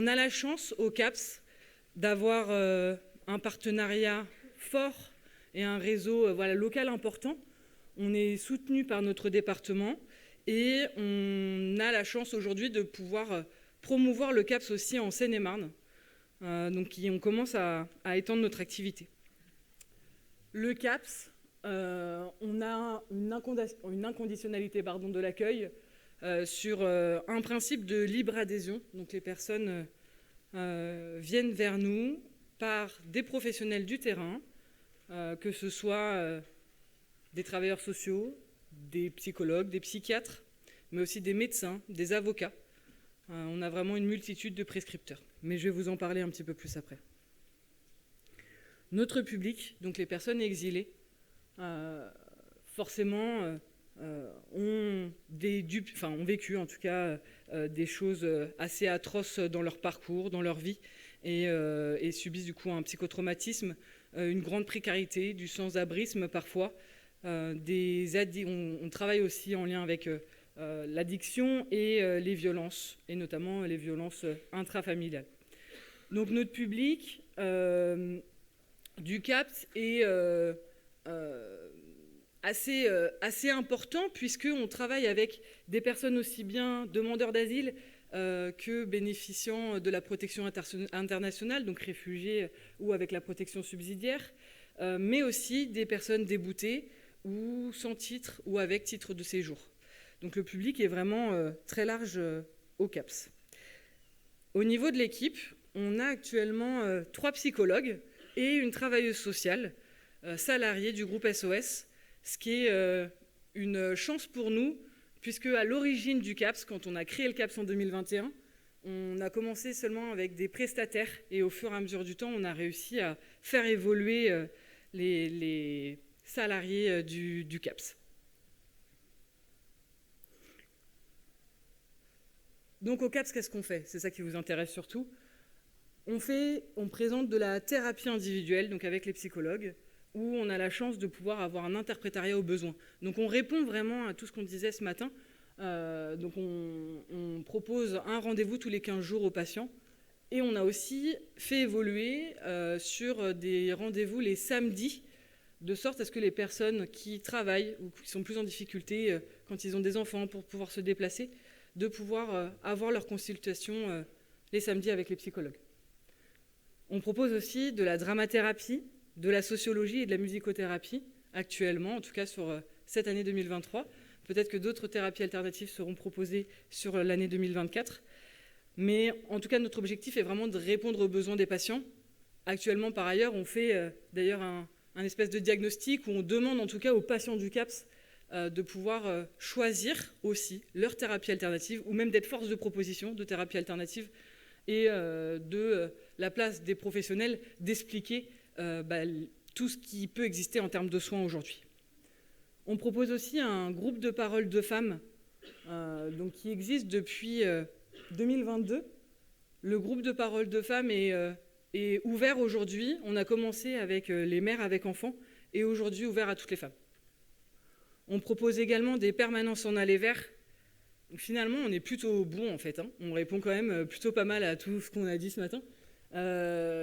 On a la chance au CAPS d'avoir un partenariat fort et un réseau local important. On est soutenu par notre département et on a la chance aujourd'hui de pouvoir promouvoir le CAPS aussi en Seine-et-Marne. Donc on commence à étendre notre activité. Le CAPS, on a une inconditionnalité de l'accueil sur un principe de libre adhésion. Donc les personnes viennent vers nous par des professionnels du terrain, que ce soit des travailleurs sociaux, des psychologues, des psychiatres, mais aussi des médecins, des avocats. On a vraiment une multitude de prescripteurs, mais je vais vous en parler un petit peu plus après. Notre public, donc les personnes exilées, forcément ont vécu en tout cas des choses assez atroces dans leur parcours, dans leur vie, et subissent du coup un psychotraumatisme, une grande précarité, du sans-abrisme parfois. On travaille aussi en lien avec l'addiction et les violences, et notamment les violences intrafamiliales. Donc notre public du CAPS est assez important, puisqu'on travaille avec des personnes aussi bien demandeurs d'asile que bénéficiant de la protection internationale, donc réfugiés ou avec la protection subsidiaire, mais aussi des personnes déboutées ou sans titre ou avec titre de séjour. Donc le public est vraiment très large au CAPS. Au niveau de l'équipe, on a actuellement 3 psychologues et une travailleuse sociale salariée du groupe SOS, ce qui est une chance pour nous, puisque à l'origine du CAPS, quand on a créé le CAPS en 2021, on a commencé seulement avec des prestataires, et au fur et à mesure du temps, on a réussi à faire évoluer les salariés du CAPS. Donc au CAPS, qu'est-ce qu'on fait? C'est ça qui vous intéresse surtout. On présente de la thérapie individuelle, donc avec les psychologues, où on a la chance de pouvoir avoir un interprétariat aux besoins. Donc on répond vraiment à tout ce qu'on disait ce matin. Donc on propose un rendez-vous tous les 15 jours aux patients. Et on a aussi fait évoluer sur des rendez-vous les samedis, de sorte à ce que les personnes qui travaillent ou qui sont plus en difficulté quand ils ont des enfants pour pouvoir se déplacer, de pouvoir avoir leur consultation les samedis avec les psychologues. On propose aussi de la dramathérapie, de la sociologie et de la musicothérapie, actuellement, en tout cas sur cette année 2023. Peut-être que d'autres thérapies alternatives seront proposées sur l'année 2024. Mais en tout cas, notre objectif est vraiment de répondre aux besoins des patients. Actuellement, par ailleurs, on fait d'ailleurs un espèce de diagnostic où on demande en tout cas aux patients du CAPS de pouvoir choisir aussi leur thérapie alternative, ou même d'être force de proposition de thérapie alternative, et de la place des professionnels d'expliquer tout ce qui peut exister en termes de soins aujourd'hui. On propose aussi un groupe de parole de femmes qui existe depuis 2022. Le groupe de parole de femmes est ouvert aujourd'hui. On a commencé avec les mères avec enfants et aujourd'hui ouvert à toutes les femmes. On propose également des permanences en aller vers. Finalement, on est plutôt bon en fait. On répond quand même plutôt pas mal à tout ce qu'on a dit ce matin.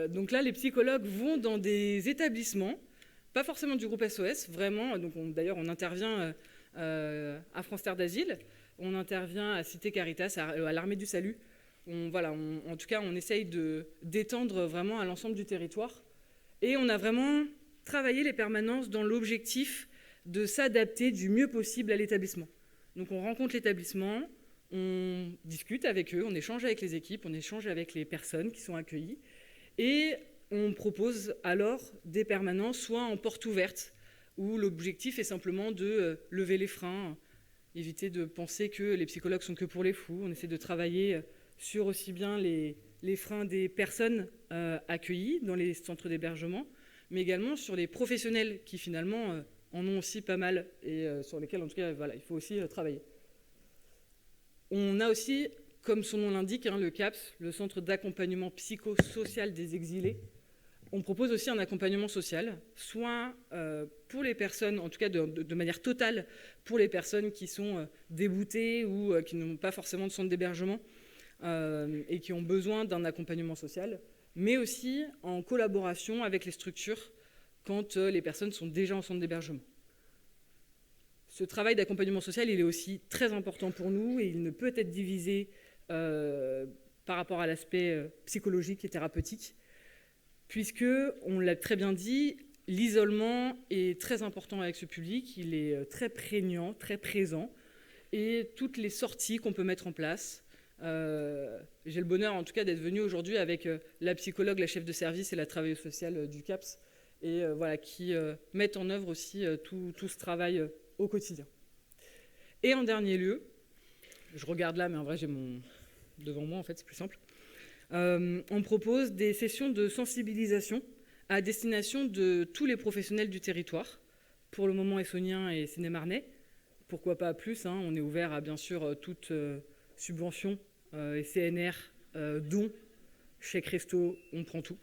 Donc là, les psychologues vont dans des établissements, pas forcément du groupe SOS, vraiment. Donc d'ailleurs, on intervient à France Terre d'Asile, on intervient à Cité Caritas, à l'Armée du Salut. En tout cas, on essaye d'étendre vraiment à l'ensemble du territoire. Et on a vraiment travaillé les permanences dans l'objectif de s'adapter du mieux possible à l'établissement. Donc on rencontre l'établissement, on discute avec eux, on échange avec les équipes, on échange avec les personnes qui sont accueillies, et on propose alors des permanences soit en porte ouverte, où l'objectif est simplement de lever les freins, éviter de penser que les psychologues sont que pour les fous. On essaie de travailler sur aussi bien les freins des personnes accueillies dans les centres d'hébergement, mais également sur les professionnels qui finalement en ont aussi pas mal et sur lesquels en tout cas il faut aussi travailler. On a aussi, comme son nom l'indique, le CAPS, le Centre d'accompagnement psychosocial des exilés. On propose aussi un accompagnement social, soit pour les personnes, en tout cas de manière totale, pour les personnes qui sont déboutées ou qui n'ont pas forcément de centre d'hébergement, et qui ont besoin d'un accompagnement social, mais aussi en collaboration avec les structures quand les personnes sont déjà en centre d'hébergement. Ce travail d'accompagnement social, il est aussi très important pour nous et il ne peut être divisé par rapport à l'aspect psychologique et thérapeutique, puisque, on l'a très bien dit, l'isolement est très important avec ce public, il est très prégnant, très présent, et toutes les sorties qu'on peut mettre en place. J'ai le bonheur en tout cas d'être venue aujourd'hui avec la psychologue, la chef de service et la travailleuse sociale du CAPS, et voilà, qui mettent en œuvre aussi tout ce travail au quotidien. Et en dernier lieu, je regarde là, mais en vrai j'ai mon devant moi, en fait c'est plus simple, on propose des sessions de sensibilisation à destination de tous les professionnels du territoire, pour le moment essonniens et sénémarnais, pourquoi pas plus, hein, on est ouvert à bien sûr toute subvention et CNR, dons, chèque resto, on prend tout.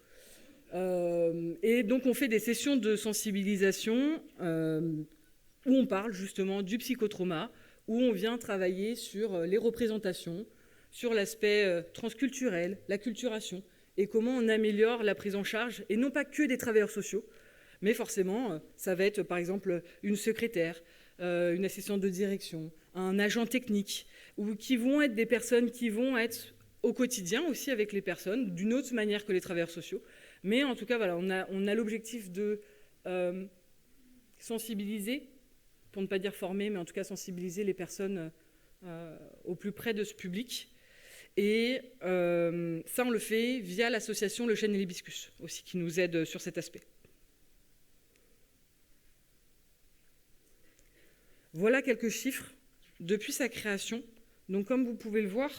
Et donc on fait des sessions de sensibilisation où on parle justement du psychotrauma, où on vient travailler sur les représentations, sur l'aspect transculturel, la culturation, et comment on améliore la prise en charge, et non pas que des travailleurs sociaux, mais forcément, ça va être par exemple une secrétaire, une assistante de direction, un agent technique, ou qui vont être des personnes qui vont être au quotidien aussi avec les personnes, d'une autre manière que les travailleurs sociaux. Mais en tout cas, voilà, on a l'objectif de sensibiliser, pour ne pas dire former, mais en tout cas sensibiliser les personnes au plus près de ce public. Et ça, on le fait via l'association Le Chêne et l'Hibiscus, aussi, qui nous aide sur cet aspect. Voilà quelques chiffres depuis sa création. Donc, comme vous pouvez le voir,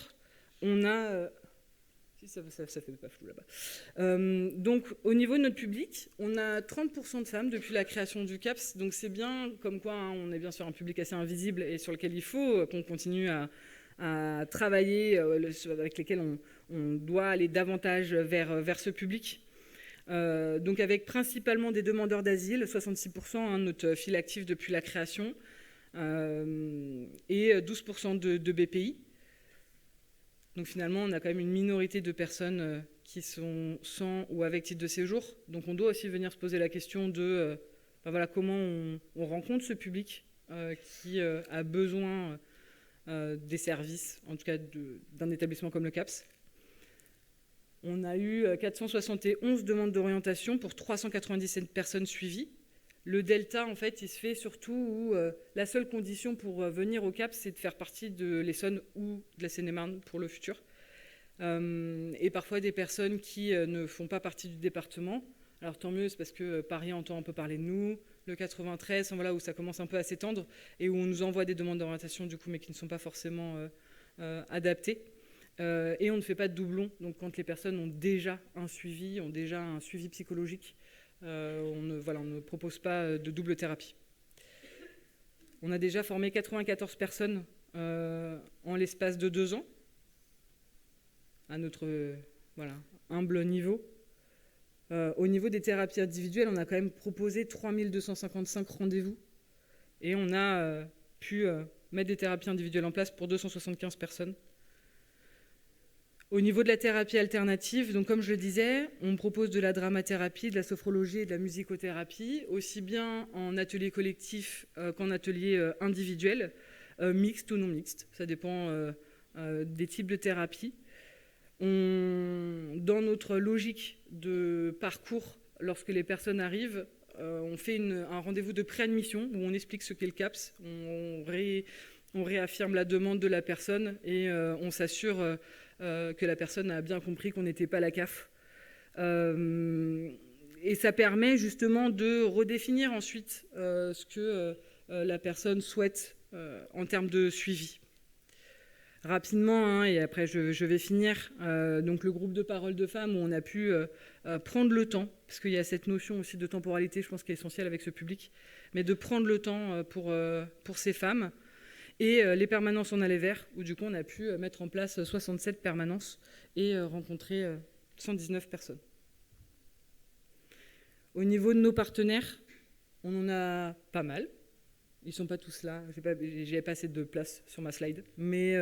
on a... ça fait pas flou là-bas. Donc, au niveau de notre public, on a 30% de femmes depuis la création du CAPS. Donc, c'est bien, comme quoi, hein, on est bien sur un public assez invisible et sur lequel il faut qu'on continue à travailler, avec lesquels on doit aller davantage vers ce public. Donc, avec principalement des demandeurs d'asile, 66%, hein, notre fil actif depuis la création, et 12% de BPI. Donc finalement, on a quand même une minorité de personnes qui sont sans ou avec titre de séjour. Donc on doit aussi venir se poser la question de voilà, comment on rencontre ce public qui a besoin des services, en tout cas d'un établissement comme le CAPS. On a eu 471 demandes d'orientation pour 397 personnes suivies. Le delta, en fait, il se fait surtout où la seule condition pour venir au CAPS, c'est de faire partie de l'Essonne ou de la Seine-et-Marne pour le futur. Et parfois des personnes qui ne font pas partie du département. Alors tant mieux, c'est parce que Paris entend un peu parler de nous. Le 93, voilà, où ça commence un peu à s'étendre et où on nous envoie des demandes d'orientation, du coup, mais qui ne sont pas forcément adaptées. Et on ne fait pas de doublons. Donc quand les personnes ont déjà un suivi psychologique, on ne propose pas de double thérapie. On a déjà formé 94 personnes en l'espace de 2 ans, à notre humble niveau. Au niveau des thérapies individuelles, on a quand même proposé 3255 rendez-vous et on a pu mettre des thérapies individuelles en place pour 275 personnes. Au niveau de la thérapie alternative, donc comme je le disais, on propose de la dramathérapie, de la sophrologie et de la musicothérapie, aussi bien en atelier collectif qu'en atelier individuel, mixte ou non mixte, ça dépend des types de thérapie. Dans notre logique de parcours, lorsque les personnes arrivent, on fait un rendez-vous de préadmission où on explique ce qu'est le CAPS, on réaffirme la demande de la personne et on s'assure que la personne a bien compris qu'on n'était pas la CAF. Et ça permet justement de redéfinir ensuite ce que la personne souhaite en termes de suivi. Rapidement, hein, et après je vais finir, donc le groupe de parole de femmes où on a pu prendre le temps, parce qu'il y a cette notion aussi de temporalité, je pense, qui est essentielle avec ce public, mais de prendre le temps pour ces femmes. Et les permanences en aller vers, où du coup on a pu mettre en place 67 permanences et rencontrer 119 personnes. Au niveau de nos partenaires, on en a pas mal. Ils ne sont pas tous là, j'avais pas assez de place sur ma slide, mais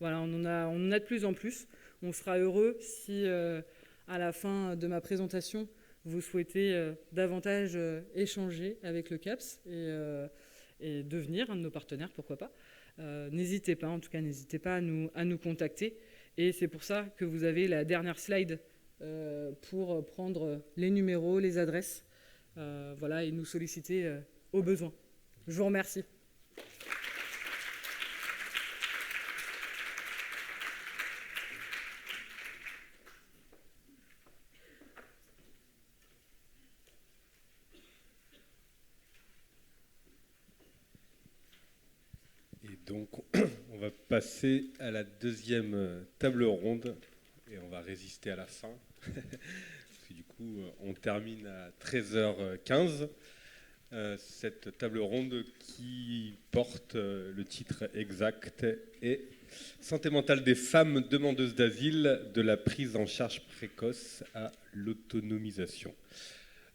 Voilà, on en a de plus en plus. On sera heureux si, à la fin de ma présentation, vous souhaitez davantage échanger avec le CAPS et devenir un de nos partenaires, pourquoi pas. N'hésitez pas, en tout cas, n'hésitez pas à nous contacter. Et c'est pour ça que vous avez la dernière slide pour prendre les numéros, les adresses, voilà, et nous solliciter au besoin. Je vous remercie. Et donc, on va passer à la deuxième table ronde et on va résister à la fin. Parce que du coup, on termine à 13h15. Cette table ronde qui porte le titre exact est Santé mentale des femmes demandeuses d'asile, de la prise en charge précoce à l'autonomisation.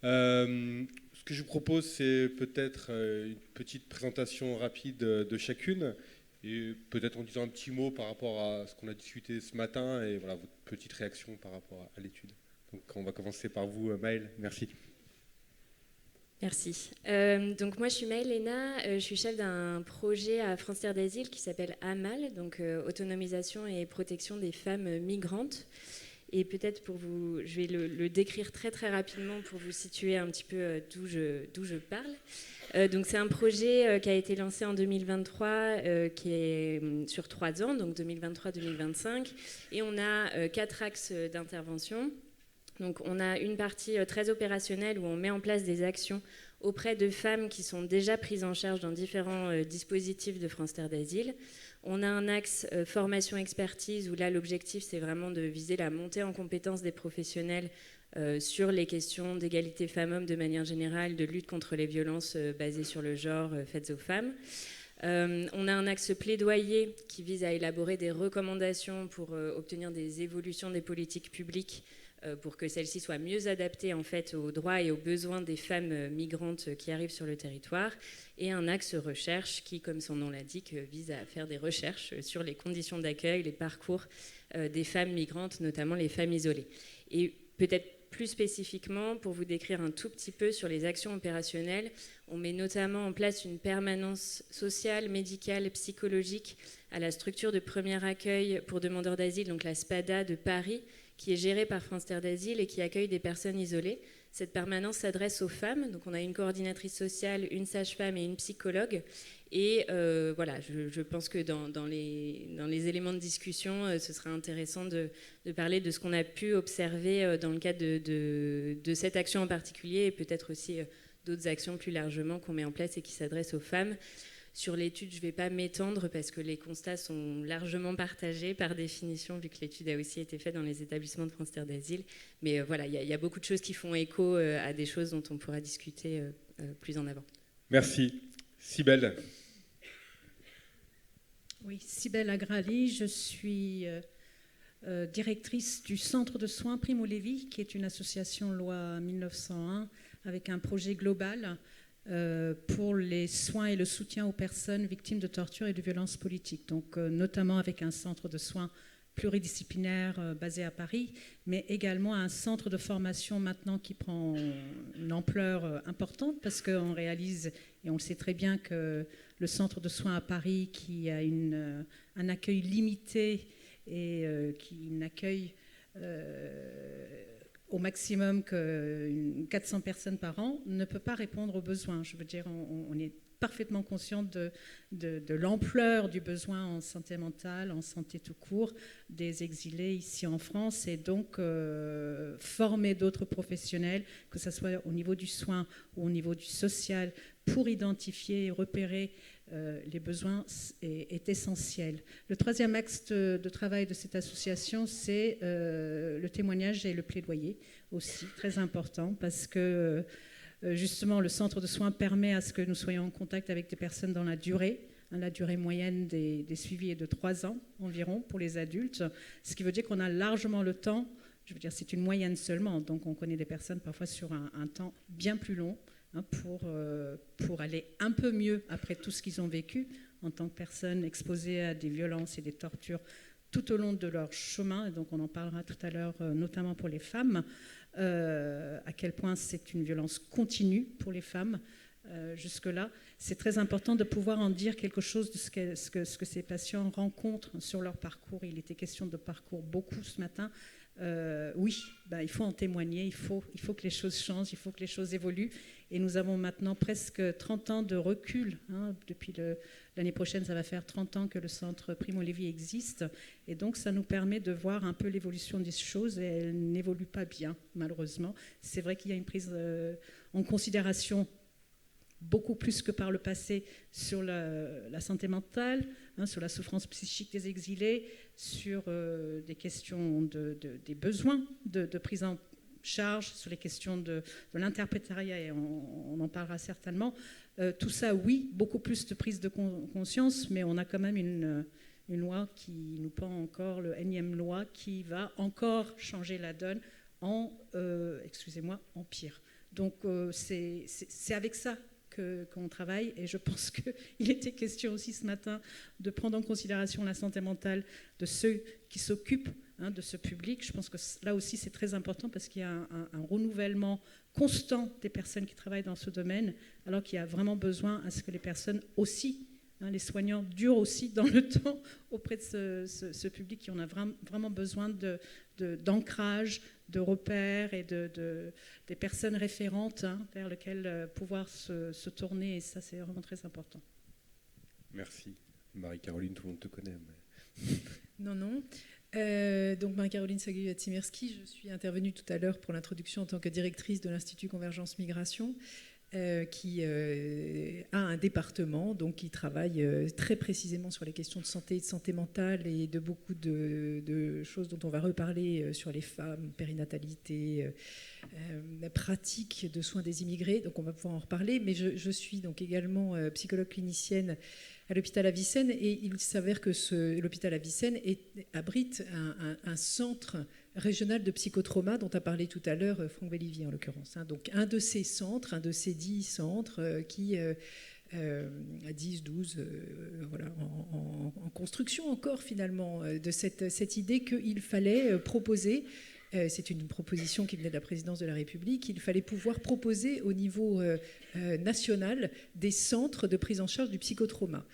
Ce que je vous propose, c'est peut-être une petite présentation rapide de chacune, et peut-être en disant un petit mot par rapport à ce qu'on a discuté ce matin, et voilà, votre petite réaction par rapport à l'étude. Donc on va commencer par vous, Maëlle. Merci. Merci. Donc moi je suis Maëlle Léna, je suis chef d'un projet à France Terre d'Asile qui s'appelle AMAL, donc Autonomisation et Protection des Femmes Migrantes. Et peut-être pour vous, je vais le décrire très très rapidement pour vous situer un petit peu d'où je parle. Donc c'est un projet qui a été lancé en 2023, qui est sur 3 ans, donc 2023-2025. Et on a 4 axes d'intervention. Donc on a une partie très opérationnelle où on met en place des actions auprès de femmes qui sont déjà prises en charge dans différents dispositifs de France Terre d'Asile. On a un axe formation-expertise où là l'objectif c'est vraiment de viser la montée en compétences des professionnels sur les questions d'égalité femmes-hommes de manière générale, de lutte contre les violences basées sur le genre faites aux femmes. On a un axe plaidoyer qui vise à élaborer des recommandations pour obtenir des évolutions des politiques publiques pour que celles-ci soient mieux adaptées en fait aux droits et aux besoins des femmes migrantes qui arrivent sur le territoire, et un axe recherche qui, comme son nom l'indique, vise à faire des recherches sur les conditions d'accueil, les parcours des femmes migrantes, notamment les femmes isolées. Et peut-être plus spécifiquement, pour vous décrire un tout petit peu sur les actions opérationnelles, on met notamment en place une permanence sociale, médicale, psychologique à la structure de premier accueil pour demandeurs d'asile, donc la SPADA de Paris, qui est gérée par France Terre d'Asile et qui accueille des personnes isolées. Cette permanence s'adresse aux femmes, donc on a une coordinatrice sociale, une sage-femme et une psychologue. Et voilà, je pense que dans les éléments de discussion, ce sera intéressant de parler de ce qu'on a pu observer dans le cadre de cette action en particulier, et peut-être aussi d'autres actions plus largement qu'on met en place et qui s'adressent aux femmes. Sur l'étude, je ne vais pas m'étendre parce que les constats sont largement partagés par définition, vu que l'étude a aussi été faite dans les établissements de France Terre d'Asile. Mais voilà, il y a beaucoup de choses qui font écho à des choses dont on pourra discuter plus en avant. Merci. Cybèle. Oui, Cybèle Agrali, je suis directrice du Centre de soins Primo Levi, qui est une association loi 1901 avec un projet global pour les soins et le soutien aux personnes victimes de torture et de violences politiques. Donc, notamment avec un centre de soins pluridisciplinaire basé à Paris, mais également un centre de formation maintenant qui prend une ampleur importante parce qu'on réalise, et on le sait très bien, que le centre de soins à Paris, qui a un accueil limité et qui n'accueille au maximum que 400 personnes par an, ne peut pas répondre aux besoins. Je veux dire, on est parfaitement conscient de l'ampleur du besoin en santé mentale, en santé tout court, des exilés ici en France, et donc former d'autres professionnels, que ce soit au niveau du soin ou au niveau du social, pour identifier et repérer les besoins est essentiel. Le troisième axe de travail de cette association, c'est le témoignage et le plaidoyer aussi, très important, parce que justement le centre de soins permet à ce que nous soyons en contact avec des personnes dans la durée. La durée moyenne des suivis est de 3 ans environ pour les adultes, ce qui veut dire qu'on a largement le temps, je veux dire c'est une moyenne seulement, donc on connaît des personnes parfois sur un temps bien plus long, pour aller un peu mieux après tout ce qu'ils ont vécu, en tant que personnes exposées à des violences et des tortures tout au long de leur chemin, et donc on en parlera tout à l'heure, notamment pour les femmes, à quel point c'est une violence continue pour les femmes. Jusque-là, c'est très important de pouvoir en dire quelque chose de ce que ces patients rencontrent sur leur parcours. Il était question de parcours beaucoup ce matin. Oui, il faut en témoigner, il faut que les choses changent, il faut que les choses évoluent. Et nous avons maintenant presque 30 ans de recul. Depuis l'année prochaine, ça va faire 30 ans que le centre Primo Levi existe. Et donc, ça nous permet de voir un peu l'évolution des choses. Et elle n'évolue pas bien, malheureusement. C'est vrai qu'il y a une prise en considération beaucoup plus que par le passé sur la santé mentale, sur la souffrance psychique des exilés, sur des questions des besoins de prise en charge, sur les questions de l'interprétariat, et on en parlera certainement. Tout ça, oui, beaucoup plus de prise de conscience, mais on a quand même une loi qui nous pend encore, le énième loi, qui va encore changer la donne en pire. Donc c'est avec ça qu'on travaille, et je pense qu'il était question aussi ce matin de prendre en considération la santé mentale de ceux qui s'occupent de ce public. Je pense que là aussi c'est très important parce qu'il y a un renouvellement constant des personnes qui travaillent dans ce domaine, alors qu'il y a vraiment besoin à ce que les personnes aussi, les soignants durent aussi dans le temps auprès de ce public qui en a vraiment besoin d'ancrage, de repères et des personnes référentes vers lesquelles pouvoir se tourner, et ça c'est vraiment très important. Merci. Marie-Caroline, tout le monde te connaît. Mais... Non. Donc Marie-Caroline Saguier-Tsimerski, je suis intervenue tout à l'heure pour l'introduction en tant que directrice de l'Institut Convergence Migration, qui a un département donc, qui travaille très précisément sur les questions de santé mentale et de beaucoup de choses dont on va reparler sur les femmes, périnatalité, la pratique de soins des immigrés. Donc on va pouvoir en reparler. Mais je suis donc également psychologue clinicienne à l'hôpital Avicenne, et il s'avère que l'hôpital Avicenne abrite un centre régional de psychotrauma dont a parlé tout à l'heure Franck Bellivier en l'occurrence. Donc un de ces centres, un de ces 10 centres qui... 10, 12, voilà, en construction encore finalement de cette idée qu'il fallait proposer, c'est une proposition qui venait de la présidence de la République, il fallait pouvoir proposer au niveau national des centres de prise en charge du psychotrauma.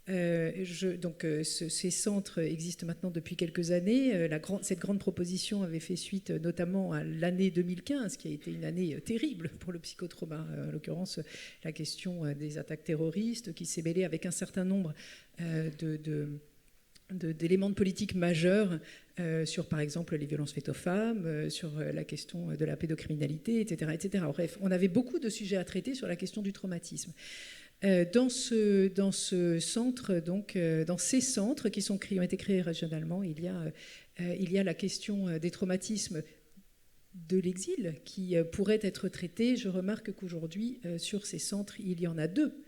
Ces centres existent maintenant depuis quelques années. Cette grande proposition avait fait suite notamment à l'année 2015, qui a été une année terrible pour le psychotrauma. En l'occurrence, la question des attaques terroristes qui s'est mêlée avec un certain nombre d'éléments de politique majeurs sur, par exemple, les violences faites aux femmes, sur la question de la pédocriminalité, etc., etc. Bref, on avait beaucoup de sujets à traiter sur la question du traumatisme. Dans ce centre, donc, dans ces centres qui ont été créés régionalement, il y a la question des traumatismes de l'exil qui pourraient être traités. Je remarque qu'aujourd'hui, sur ces centres, il y en a 2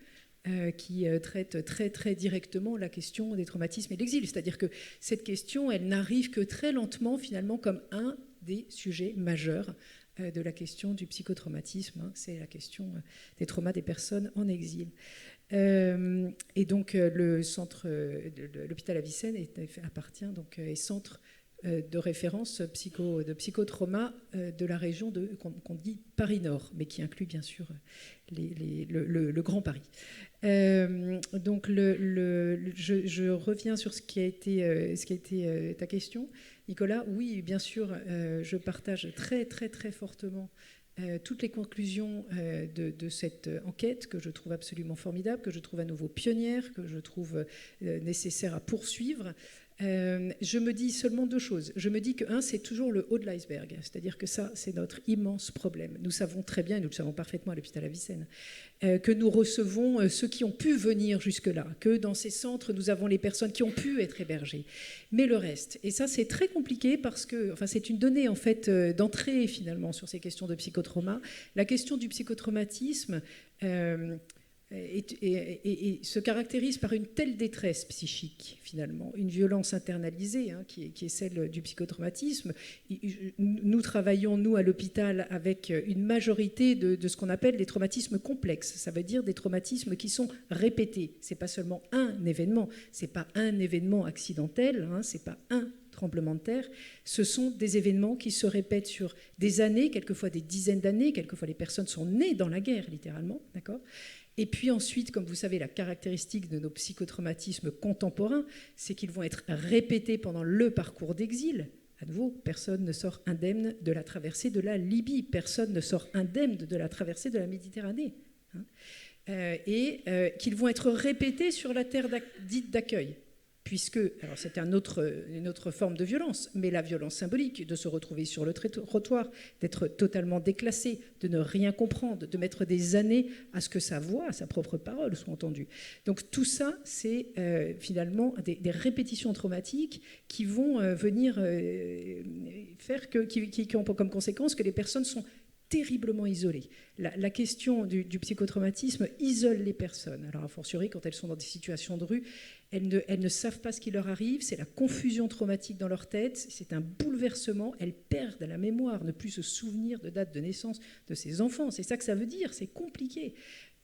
qui traitent très, très directement la question des traumatismes et de l'exil. C'est-à-dire que cette question, elle n'arrive que très lentement, finalement, comme un des sujets majeurs de la question du psychotraumatisme, c'est la question des traumas des personnes en exil. Et donc le centre de l'hôpital Avicenne appartient donc est centre de référence de psychotrauma de la région qu'on dit Paris Nord, mais qui inclut bien sûr le Grand Paris. Donc je reviens sur ce qui a été ta question. Nicolas, oui, bien sûr, je partage très, très, très fortement toutes les conclusions de cette enquête que je trouve absolument formidable, que je trouve à nouveau pionnière, que je trouve nécessaire à poursuivre. Je me dis seulement 2 choses. Je me dis que, c'est toujours le haut de l'iceberg, c'est-à-dire que ça, c'est notre immense problème. Nous savons très bien, et nous le savons parfaitement à l'hôpital Avicenne, que nous recevons ceux qui ont pu venir jusque-là, que dans ces centres, nous avons les personnes qui ont pu être hébergées. Mais le reste, et ça, c'est très compliqué parce que, c'est une donnée, en fait, d'entrée, finalement, sur ces questions de psychotrauma. La question du psychotraumatisme... et se caractérise par une telle détresse psychique, finalement, une violence internalisée, hein, qui est celle du psychotraumatisme. Nous travaillons, nous, à l'hôpital, avec une majorité de ce qu'on appelle des traumatismes complexes. Ça veut dire des traumatismes qui sont répétés. Ce n'est pas seulement un événement, ce n'est pas un événement accidentel, hein, ce n'est pas un tremblement de terre, ce sont des événements qui se répètent sur des années, quelquefois des dizaines d'années, quelquefois les personnes sont nées dans la guerre, littéralement, d'accord ? Et puis ensuite, comme vous savez, la caractéristique de nos psychotraumatismes contemporains, c'est qu'ils vont être répétés pendant le parcours d'exil. À nouveau, personne ne sort indemne de la traversée de la Libye, personne ne sort indemne de la traversée de la Méditerranée. Hein. Et qu'ils vont être répétés sur la terre dite d'accueil. Puisque, alors c'était une autre forme de violence, mais la violence symbolique, de se retrouver sur le trottoir, d'être totalement déclassé, de ne rien comprendre, de mettre des années à ce que sa voix, sa propre parole soit entendue. Donc tout ça, c'est finalement des répétitions traumatiques qui vont venir faire qui ont comme conséquence que les personnes sont terriblement isolées. La question du psychotraumatisme isole les personnes. Alors, a fortiori, quand elles sont dans des situations de rue, elles ne savent pas ce qui leur arrive, c'est la confusion traumatique dans leur tête, c'est un bouleversement, elles perdent la mémoire, ne plus se souvenir de date de naissance de ses enfants. C'est ça que ça veut dire, c'est compliqué.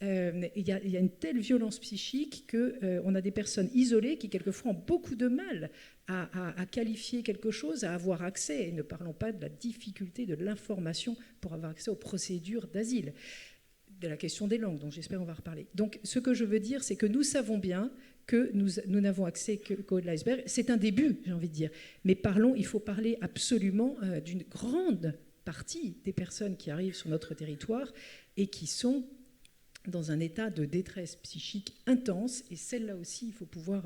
Il y a une telle violence psychique qu'on a des personnes isolées qui, quelquefois, ont beaucoup de mal à qualifier quelque chose, à avoir accès. Et ne parlons pas de la difficulté de l'information pour avoir accès aux procédures d'asile, de la question des langues, dont j'espère on va reparler. Donc, ce que je veux dire, c'est que nous savons bien que nous n'avons accès qu'au haut de l'iceberg. C'est un début, j'ai envie de dire. Mais il faut parler absolument d'une grande partie des personnes qui arrivent sur notre territoire et qui sont dans un état de détresse psychique intense, et celles-là aussi, il faut pouvoir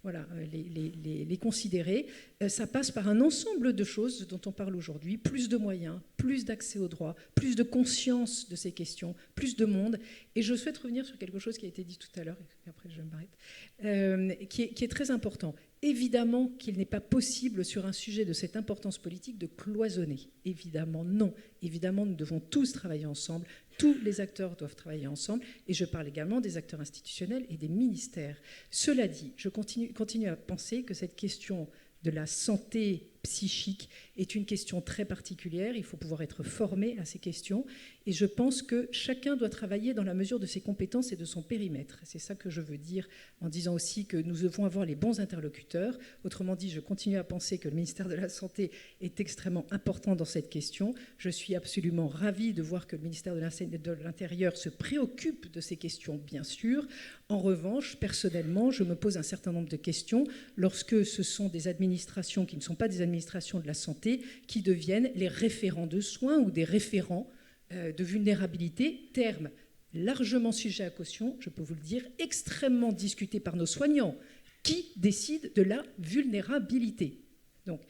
les considérer. Ça passe par un ensemble de choses dont on parle aujourd'hui, plus de moyens, plus d'accès aux droits, plus de conscience de ces questions, plus de monde. Et je souhaite revenir sur quelque chose qui a été dit tout à l'heure, et après je m'arrête, qui est très important. Évidemment qu'il n'est pas possible sur un sujet de cette importance politique de cloisonner. Évidemment non. Évidemment, nous devons tous travailler ensemble. Tous les acteurs doivent travailler ensemble. Et je parle également des acteurs institutionnels et des ministères. Cela dit, je continue à penser que cette question de la santé psychique est une question très particulière. Il faut pouvoir être formé à ces questions. Et je pense que chacun doit travailler dans la mesure de ses compétences et de son périmètre. C'est ça que je veux dire en disant aussi que nous devons avoir les bons interlocuteurs. Autrement dit, je continue à penser que le ministère de la Santé est extrêmement important dans cette question. Je suis absolument ravie de voir que le ministère de l'Intérieur se préoccupe de ces questions, bien sûr. En revanche, personnellement, je me pose un certain nombre de questions lorsque ce sont des administrations qui ne sont pas des administrations de la santé qui deviennent les référents de soins ou des référents de vulnérabilité, terme largement sujet à caution, je peux vous le dire, extrêmement discuté par nos soignants, qui décident de la vulnérabilité. Donc,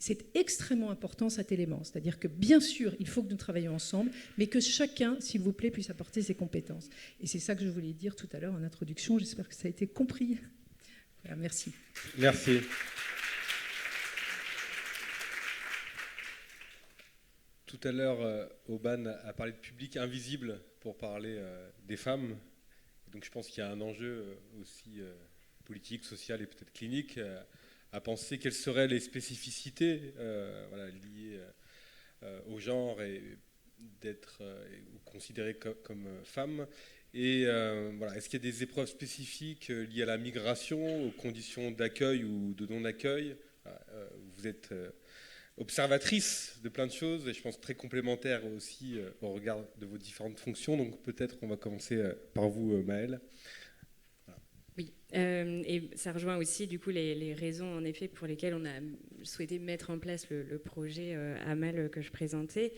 c'est extrêmement important cet élément, c'est-à-dire que bien sûr, il faut que nous travaillions ensemble, mais que chacun, s'il vous plaît, puisse apporter ses compétences. Et c'est ça que je voulais dire tout à l'heure en introduction, j'espère que ça a été compris. Voilà, merci. Merci. Tout à l'heure, Aubin a parlé de public invisible pour parler des femmes. Donc je pense qu'il y a un enjeu aussi politique, social et peut-être clinique à penser quelles seraient les spécificités liées au genre et d'être considérées comme femmes. Et est-ce qu'il y a des épreuves spécifiques liées à la migration, aux conditions d'accueil ou de non-accueil ? Vous êtes observatrice de plein de choses, et je pense très complémentaire aussi au regard de vos différentes fonctions. Donc peut-être qu'on va commencer par vous, Maëlle. Voilà. Oui, et ça rejoint aussi du coup les raisons en effet pour lesquelles on a souhaité mettre en place le projet AMAL que je présentais.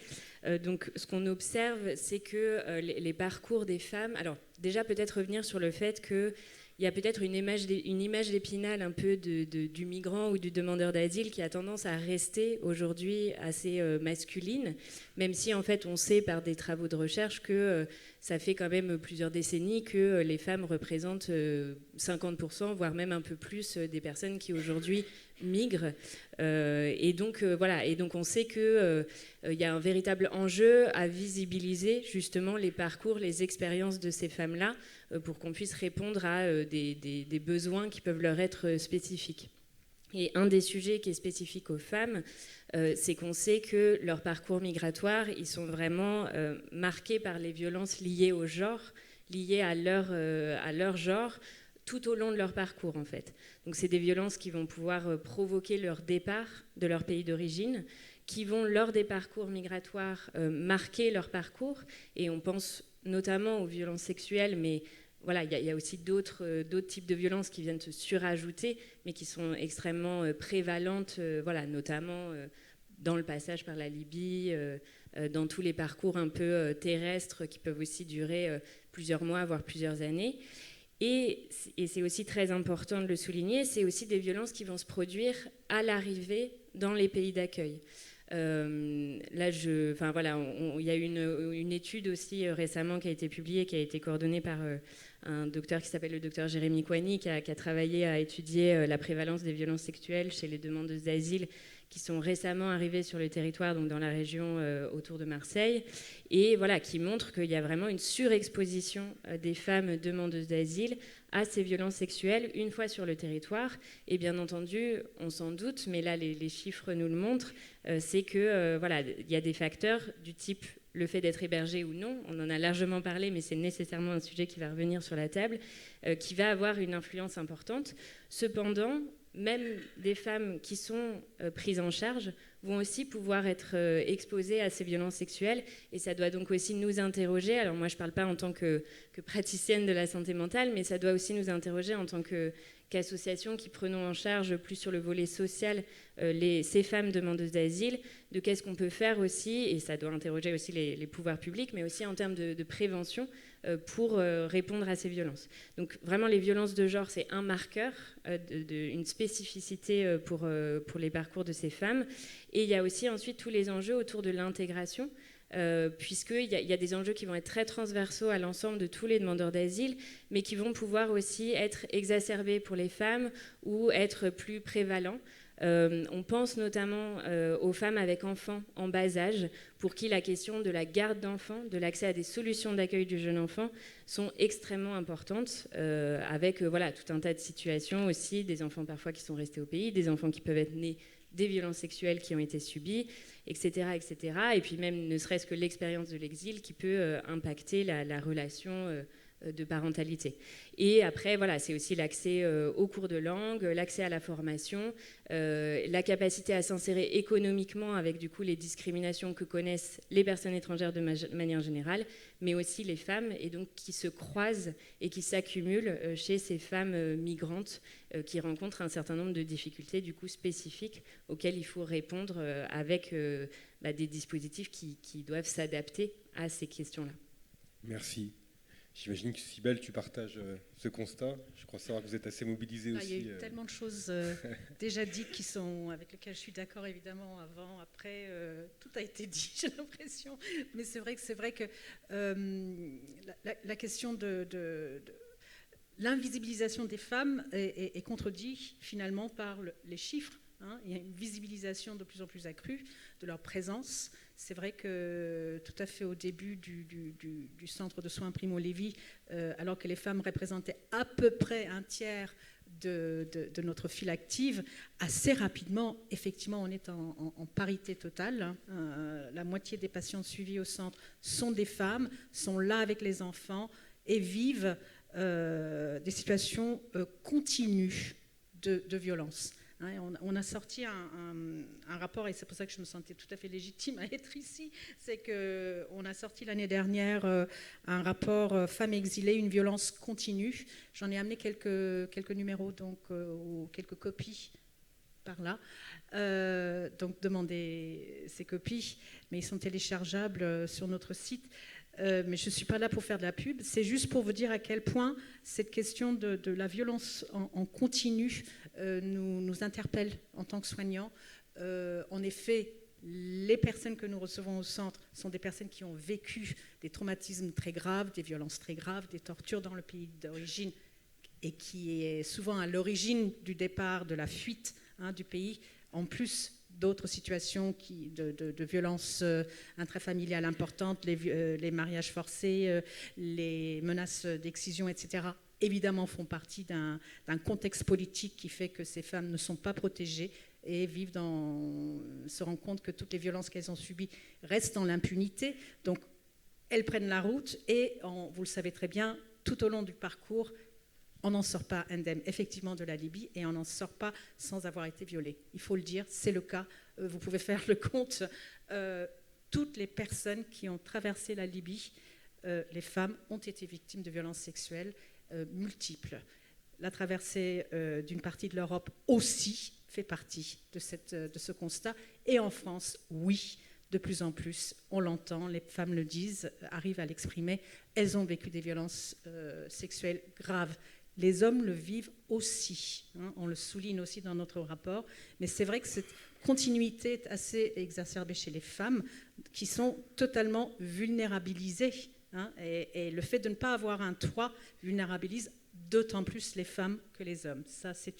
Donc ce qu'on observe, c'est que les parcours des femmes... Alors déjà peut-être revenir sur le fait que il y a peut-être une image d'Épinal un peu du migrant ou du demandeur d'asile qui a tendance à rester aujourd'hui assez masculine, même si en fait on sait par des travaux de recherche que ça fait quand même plusieurs décennies que les femmes représentent 50%, voire même un peu plus des personnes qui aujourd'hui migrent. Et donc on sait qu'il y a un véritable enjeu à visibiliser justement les parcours, les expériences de ces femmes-là pour qu'on puisse répondre à des besoins qui peuvent leur être spécifiques. Et un des sujets qui est spécifique aux femmes, c'est qu'on sait que leurs parcours migratoires, ils sont vraiment marqués par les violences liées au genre, liées à leur genre, tout au long de leur parcours en fait. Donc c'est des violences qui vont pouvoir provoquer leur départ de leur pays d'origine, qui vont lors des parcours migratoires marquer leur parcours, et on pense notamment aux violences sexuelles, mais voilà, il y a aussi d'autres types de violences qui viennent se surajouter, mais qui sont extrêmement prévalentes, voilà, notamment dans le passage par la Libye, dans tous les parcours un peu terrestres qui peuvent aussi durer plusieurs mois, voire plusieurs années. Et c'est aussi très important de le souligner, c'est aussi des violences qui vont se produire à l'arrivée dans les pays d'accueil. Là, il y a eu une étude aussi récemment qui a été publiée, qui a été coordonnée par un docteur qui s'appelle le docteur Jérémy Coigny, qui a travaillé à étudier la prévalence des violences sexuelles chez les demandeuses d'asile qui sont récemment arrivées sur le territoire, donc dans la région autour de Marseille, et voilà, qui montre qu'il y a vraiment une surexposition des femmes demandeuses d'asile à ces violences sexuelles une fois sur le territoire. Et bien entendu, on s'en doute, mais là les chiffres nous le montrent, c'est que voilà, il y a des facteurs du type le fait d'être hébergé ou non, on en a largement parlé, mais c'est nécessairement un sujet qui va revenir sur la table, qui va avoir une influence importante. Cependant, même des femmes qui sont prises en charge vont aussi pouvoir être exposées à ces violences sexuelles, et ça doit donc aussi nous interroger. Alors moi je ne parle pas en tant que praticienne de la santé mentale, mais ça doit aussi nous interroger en tant qu'association qui prenons en charge plus sur le volet social ces femmes demandeuses d'asile, de qu'est-ce qu'on peut faire aussi, et ça doit interroger aussi les pouvoirs publics, mais aussi en termes de prévention pour répondre à ces violences. Donc vraiment les violences de genre, c'est un marqueur, une spécificité pour les parcours de ces femmes. Et il y a aussi ensuite tous les enjeux autour de l'intégration, puisqu'il y a des enjeux qui vont être très transversaux à l'ensemble de tous les demandeurs d'asile, mais qui vont pouvoir aussi être exacerbés pour les femmes ou être plus prévalents. On pense notamment aux femmes avec enfants en bas âge, pour qui la question de la garde d'enfants, de l'accès à des solutions d'accueil du jeune enfant sont extrêmement importantes, avec voilà, tout un tas de situations aussi, des enfants parfois qui sont restés au pays, des enfants qui peuvent être nés des violences sexuelles qui ont été subies, etc., etc. Et puis même ne serait-ce que l'expérience de l'exil qui peut impacter la relation de parentalité. Et après, voilà, c'est aussi l'accès aux cours de langue, l'accès à la formation, la capacité à s'insérer économiquement avec du coup les discriminations que connaissent les personnes étrangères de manière générale, mais aussi les femmes, et donc qui se croisent et qui s'accumulent chez ces femmes migrantes qui rencontrent un certain nombre de difficultés du coup spécifiques auxquelles il faut répondre avec des dispositifs qui doivent s'adapter à ces questions-là. Merci. J'imagine que Cybèle, tu partages ce constat. Je crois savoir que vous êtes assez mobilisée aussi. Il y a eu tellement de choses déjà dites avec lesquelles je suis d'accord évidemment avant, après, tout a été dit, j'ai l'impression. Mais c'est vrai que la question de l'invisibilisation des femmes est contredite finalement par les chiffres. Il y a une visibilisation de plus en plus accrue de leur présence. C'est vrai que tout à fait au début du centre de soins Primo Levi, alors que les femmes représentaient à peu près un tiers de notre file active, assez rapidement, effectivement, on est en parité totale. La moitié des patients suivis au centre sont des femmes, sont là avec les enfants et vivent des situations continues de violence. On a sorti un rapport, et c'est pour ça que je me sentais tout à fait légitime à être ici, c'est qu'on a sorti l'année dernière un rapport Femmes exilées, une violence continue. J'en ai amené quelques numéros, donc, ou quelques copies par là. Donc demandez ces copies, mais ils sont téléchargeables sur notre site. Mais je ne suis pas là pour faire de la pub, c'est juste pour vous dire à quel point cette question de la violence en continu nous interpelle en tant que soignants. En effet, les personnes que nous recevons au centre sont des personnes qui ont vécu des traumatismes très graves, des violences très graves, des tortures dans le pays d'origine, et qui est souvent à l'origine du départ de la fuite du pays, en plus d'autres situations de violences intrafamiliales importantes, les mariages forcés, les menaces d'excision, etc., évidemment font partie d'un contexte politique qui fait que ces femmes ne sont pas protégées et se rendent compte que toutes les violences qu'elles ont subies restent dans l'impunité. Donc, elles prennent la route et, vous le savez très bien, tout au long du parcours, on n'en sort pas indemne, effectivement, de la Libye, et on n'en sort pas sans avoir été violée. Il faut le dire, c'est le cas. Vous pouvez faire le compte. Toutes les personnes qui ont traversé la Libye, les femmes, ont été victimes de violences sexuelles multiples. La traversée d'une partie de l'Europe aussi fait partie de ce constat. Et en France, oui, de plus en plus, on l'entend, les femmes le disent, arrivent à l'exprimer, elles ont vécu des violences sexuelles graves. Les hommes le vivent aussi, on le souligne aussi dans notre rapport, mais c'est vrai que cette continuité est assez exacerbée chez les femmes qui sont totalement vulnérabilisées, et le fait de ne pas avoir un toit vulnérabilise d'autant plus les femmes que les hommes. Ça, c'est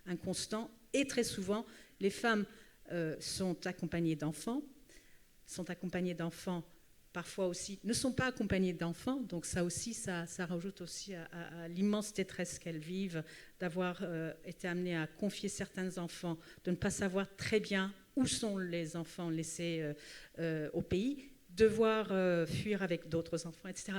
un constant, et très souvent, les femmes sont accompagnées d'enfants, parfois aussi ne sont pas accompagnées d'enfants, donc ça aussi, ça rajoute aussi à l'immense détresse qu'elles vivent d'avoir été amenées à confier certains enfants, de ne pas savoir très bien où sont les enfants laissés au pays, devoir fuir avec d'autres enfants, etc.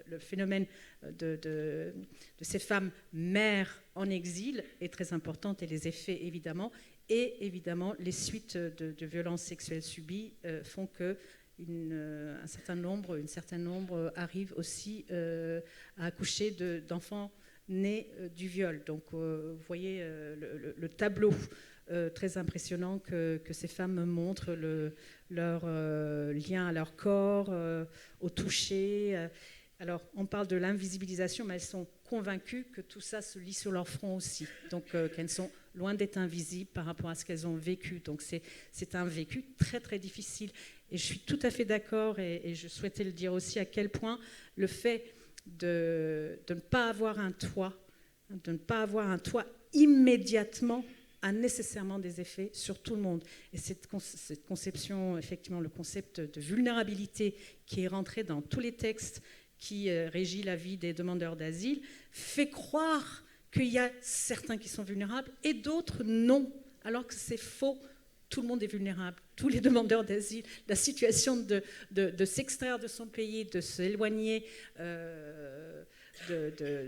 Le phénomène de ces femmes mères en exil est très important, et les effets évidemment, et évidemment les suites de violences sexuelles subies font que un certain nombre arrivent aussi à accoucher d'enfants nés du viol. Donc vous voyez le tableau très impressionnant que ces femmes montrent, leur lien à leur corps, au toucher. Alors on parle de l'invisibilisation, mais elles sont convaincues que tout ça se lit sur leur front aussi, donc qu'elles sont loin d'être invisibles par rapport à ce qu'elles ont vécu. Donc c'est un vécu très très difficile. Et je suis tout à fait d'accord, et je souhaitais le dire aussi, à quel point le fait de ne pas avoir un toit, immédiatement a nécessairement des effets sur tout le monde. Et cette conception, effectivement, le concept de vulnérabilité qui est rentré dans tous les textes qui régit la vie des demandeurs d'asile, fait croire qu'il y a certains qui sont vulnérables et d'autres non, alors que c'est faux. Tout le monde est vulnérable, tous les demandeurs d'asile. La situation de s'extraire de son pays, de s'éloigner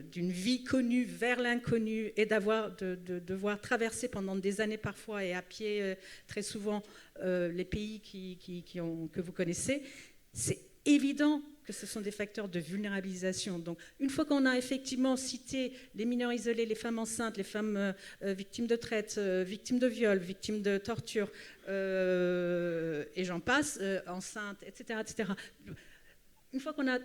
d'une vie connue vers l'inconnu, et de devoir traverser pendant des années parfois, et à pied très souvent, les pays que vous connaissez, c'est évident que ce sont des facteurs de vulnérabilisation. Donc, une fois qu'on a effectivement cité les mineurs isolés, les femmes enceintes, les femmes victimes de traite, victimes de viol, victimes de torture, et j'en passe, enceintes, etc., etc. Une fois qu'on a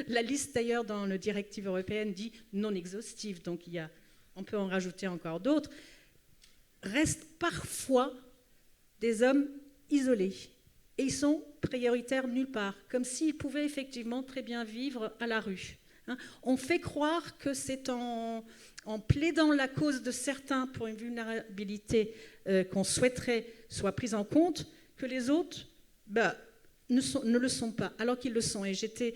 la liste, d'ailleurs, dans la directive européenne dit non exhaustive, donc on peut en rajouter encore d'autres, restent parfois des hommes isolés. Et ils sont prioritaires nulle part, comme s'ils pouvaient effectivement très bien vivre à la rue. On fait croire que c'est en plaidant la cause de certains pour une vulnérabilité qu'on souhaiterait soit prise en compte, que les autres ne le sont pas, alors qu'ils le sont. Et j'étais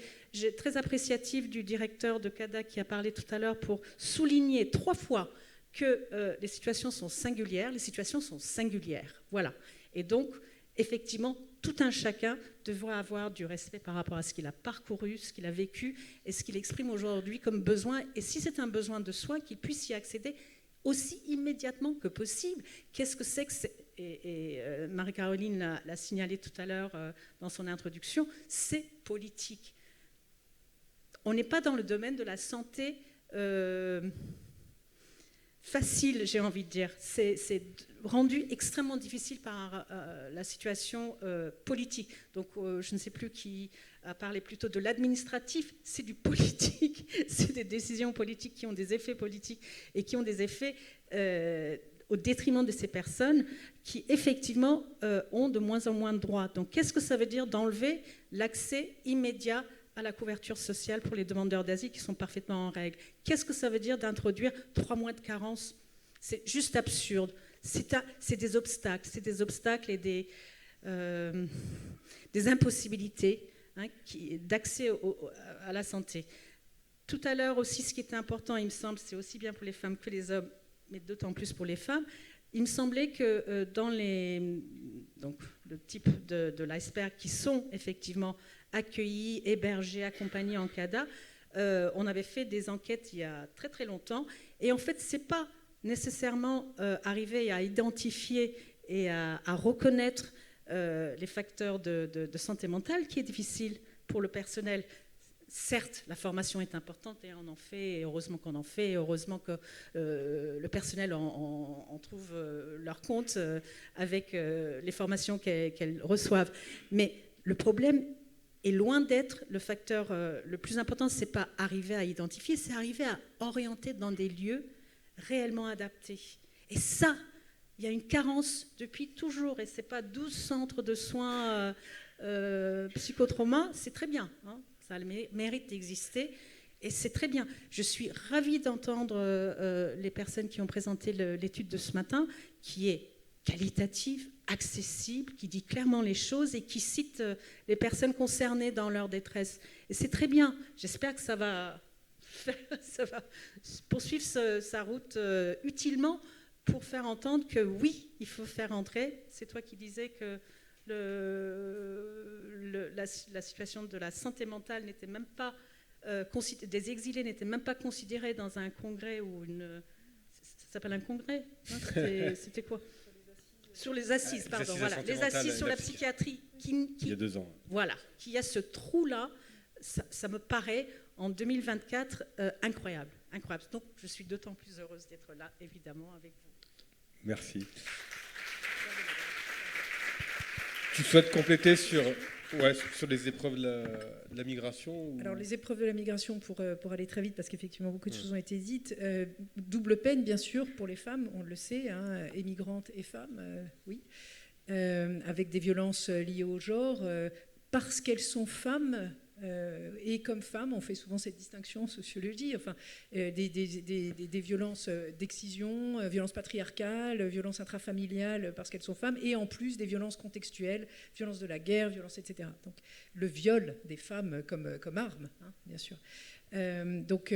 très appréciative du directeur de CADA qui a parlé tout à l'heure pour souligner 3 fois que les situations sont singulières. Les situations sont singulières, voilà. Et donc, effectivement, tout un chacun devra avoir du respect par rapport à ce qu'il a parcouru, ce qu'il a vécu et ce qu'il exprime aujourd'hui comme besoin. Et si c'est un besoin de soins, qu'il puisse y accéder aussi immédiatement que possible. Qu'est-ce que c'est que et Marie-Caroline l'a signalé tout à l'heure dans son introduction, c'est politique. On n'est pas dans le domaine de la santé facile, j'ai envie de dire. C'est rendu extrêmement difficile par la situation politique. Donc, je ne sais plus qui a parlé plutôt de l'administratif. C'est du politique. C'est des décisions politiques qui ont des effets politiques et qui ont des effets au détriment de ces personnes qui, effectivement, ont de moins en moins de droits. Donc, qu'est-ce que ça veut dire d'enlever l'accès immédiat à la couverture sociale pour les demandeurs d'asile qui sont parfaitement en règle? Qu'est-ce que ça veut dire d'introduire 3 mois de carence? C'est juste absurde. c'est des obstacles et des impossibilités d'accès à la santé. Tout à l'heure aussi, ce qui était important, il me semble, c'est aussi bien pour les femmes que les hommes, mais d'autant plus pour les femmes. Il me semblait que dans donc, le type de l'iceberg qui sont effectivement accueillis, hébergés, accompagnés en CADA, on avait fait des enquêtes il y a très très longtemps. Et en fait, ce n'est pas nécessairement arriver à identifier et à reconnaître les facteurs de santé mentale qui est difficile pour le personnel. Certes, la formation est importante et on en fait, et heureusement qu'on en fait, et heureusement que le personnel en trouve leur compte avec les formations qu'elles reçoivent. Mais le problème est loin d'être le facteur le plus important. Ce n'est pas arriver à identifier, c'est arriver à orienter dans des lieux réellement adaptés. Et ça, il y a une carence depuis toujours, et ce n'est pas 12 centres de soins psychotrauma, c'est très bien, hein. Ça a le mérite d'exister et c'est très bien. Je suis ravie d'entendre les personnes qui ont présenté l'étude de ce matin, qui est qualitative, accessible, qui dit clairement les choses et qui cite les personnes concernées dans leur détresse. Et c'est très bien. J'espère que ça va poursuivre sa route utilement pour faire entendre que oui, il faut faire entrer. C'est toi qui disais que la situation de la santé mentale n'était même pas des exilés n'étaient même pas considérés dans un congrès ou ça s'appelle un congrès, hein, c'était quoi sur les assises, pardon, voilà, les assises sur la psychiatrie qui il y a 2 ans. Voilà, qu'il y a ce trou-là, ça me paraît en 2024 incroyable. Donc je suis d'autant plus heureuse d'être là, évidemment, avec vous. Merci. Tu souhaites compléter sur les épreuves de la migration ou... Alors, les épreuves de la migration, pour aller très vite, parce qu'effectivement, beaucoup de choses ont été dites. Double peine, bien sûr, pour les femmes, on le sait, hein, émigrantes et femmes, oui, avec des violences liées au genre, parce qu'elles sont femmes. Et comme femmes, on fait souvent cette distinction en sociologie, enfin, des violences d'excision, violences patriarcales, violences intrafamiliales parce qu'elles sont femmes, et en plus des violences contextuelles, violences de la guerre, violences, etc. Donc le viol des femmes comme arme, hein, bien sûr. Donc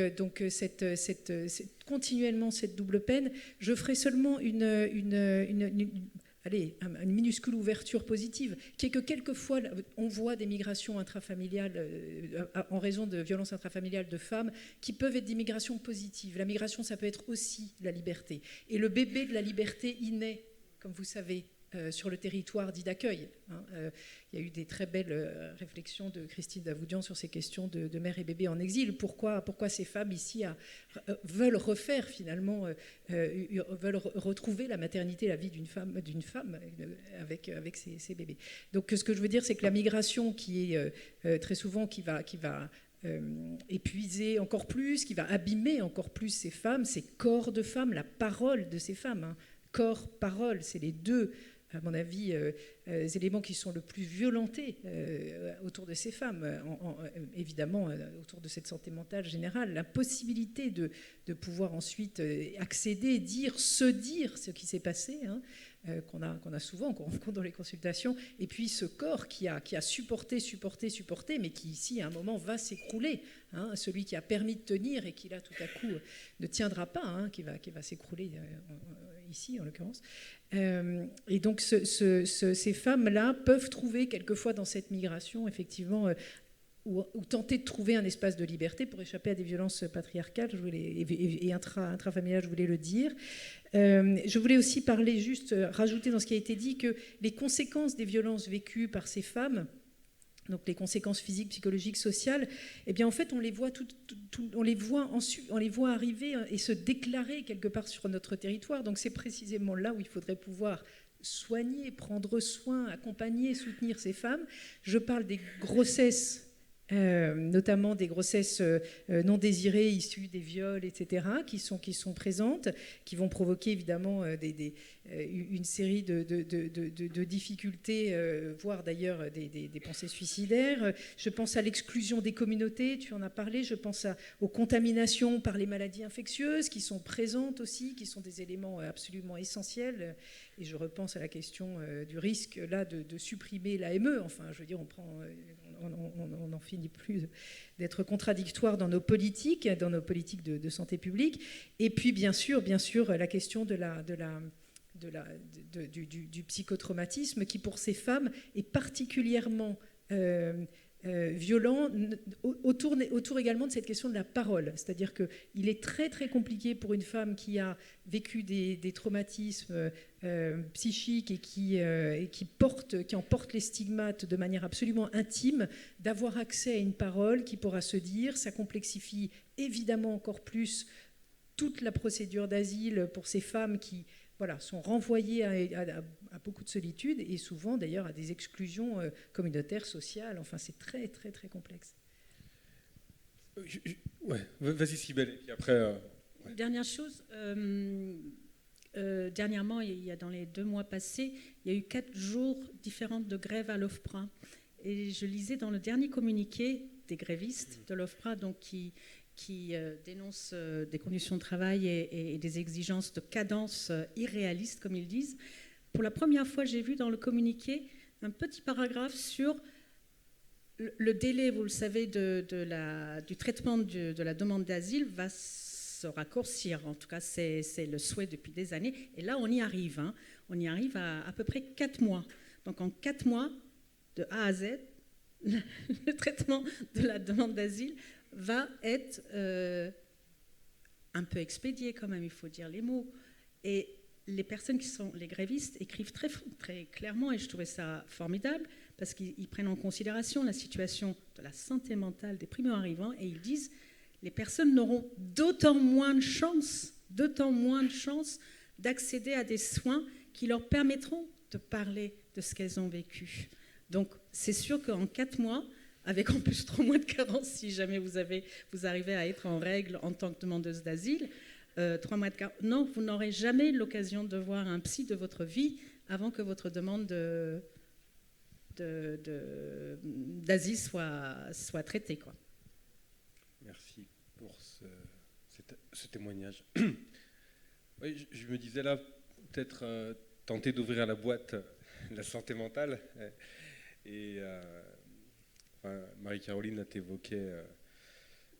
continuellement cette double peine. Je ferai seulement une minuscule ouverture positive, qui est que quelquefois, on voit des migrations intrafamiliales en raison de violences intrafamiliales de femmes qui peuvent être des migrations positives. La migration, ça peut être aussi la liberté. Et le bébé de la liberté, il naît, comme vous savez, sur le territoire dit d'accueil. Hein. Il y a eu des très belles réflexions de Christine Davoudian sur ces questions de mère et bébé en exil. Pourquoi ces femmes ici veulent refaire finalement, veulent retrouver la maternité, la vie d'une femme avec ses bébés. Donc ce que je veux dire, c'est que la migration qui est très souvent qui va épuiser encore plus, qui va abîmer encore plus ces femmes, ces corps de femmes, la parole de ces femmes. Hein. Corps, parole, c'est les deux, à mon avis, éléments qui sont le plus violentés autour de ces femmes, évidemment autour de cette santé mentale générale, l'impossibilité de pouvoir ensuite accéder, se dire ce qui s'est passé, hein, qu'on a souvent, qu'on rencontre dans les consultations, et puis ce corps qui a supporté, mais qui ici à un moment va s'écrouler, hein, celui qui a permis de tenir et qui là tout à coup ne tiendra pas, hein, qui va s'écrouler ici en l'occurrence. Et donc ces femmes-là peuvent trouver quelquefois dans cette migration effectivement ou tenter de trouver un espace de liberté pour échapper à des violences patriarcales et intrafamiliales, je voulais le dire. Je voulais aussi rajouter dans ce qui a été dit que les conséquences des violences vécues par ces femmes, donc les conséquences physiques, psychologiques, sociales, eh bien en fait on les voit arriver et se déclarer quelque part sur notre territoire. Donc c'est précisément là où il faudrait pouvoir soigner, prendre soin, accompagner, soutenir ces femmes. Je parle des grossesses notamment des grossesses non désirées issues des viols, etc., qui sont présentes, qui vont provoquer évidemment une série de difficultés, voire d'ailleurs des pensées suicidaires. Je pense à l'exclusion des communautés, tu en as parlé, je pense aux contaminations par les maladies infectieuses qui sont présentes aussi, qui sont des éléments absolument essentiels. Et je repense à la question du risque là de supprimer l'AME. Enfin, je veux dire, on n'en finit plus d'être contradictoire dans nos politiques de santé publique. Et puis, bien sûr, la question du psychotraumatisme qui, pour ces femmes, est particulièrement violent autour également de cette question de la parole. C'est-à-dire qu'il est très très compliqué pour une femme qui a vécu des traumatismes psychiques et qui en porte les stigmates de manière absolument intime, d'avoir accès à une parole qui pourra se dire. Ça complexifie évidemment encore plus toute la procédure d'asile pour ces femmes qui sont renvoyées à beaucoup de solitude et souvent d'ailleurs à des exclusions communautaires, sociales. Enfin, c'est très, très, très complexe. Ouais, vas-y Cybèle, et après... Ouais. Dernière chose, dernièrement, dans les 2 mois passés, il y a eu 4 jours différents de grève à l'OFPRA. Et je lisais dans le dernier communiqué des grévistes de l'OFPRA, donc qui dénoncent des conditions de travail et des exigences de cadence irréalistes, comme ils disent. Pour la première fois, j'ai vu dans le communiqué un petit paragraphe sur le délai, vous le savez, du traitement de la demande d'asile va se raccourcir. En tout cas, c'est le souhait depuis des années. Et là, on y arrive. On y arrive à peu près 4 mois. Donc, en 4 mois, de A à Z, le traitement de la demande d'asile va être un peu expédié quand même, il faut dire les mots. Et les personnes qui sont les grévistes écrivent très, très clairement, et je trouvais ça formidable, parce qu'ils prennent en considération la situation de la santé mentale des primo-arrivants, et ils disent les personnes n'auront d'autant moins de chances d'accéder à des soins qui leur permettront de parler de ce qu'elles ont vécu. Donc c'est sûr qu'en 4 mois, avec en plus 3 mois de carence si jamais vous arrivez à être en règle en tant que demandeuse d'asile, 3 mois de carence, non, vous n'aurez jamais l'occasion de voir un psy de votre vie avant que votre demande d'asile soit traitée, quoi. Merci pour ce témoignage. Oui, je me disais là, peut-être tenter d'ouvrir la boîte de la santé mentale. Et Marie-Caroline a évoqué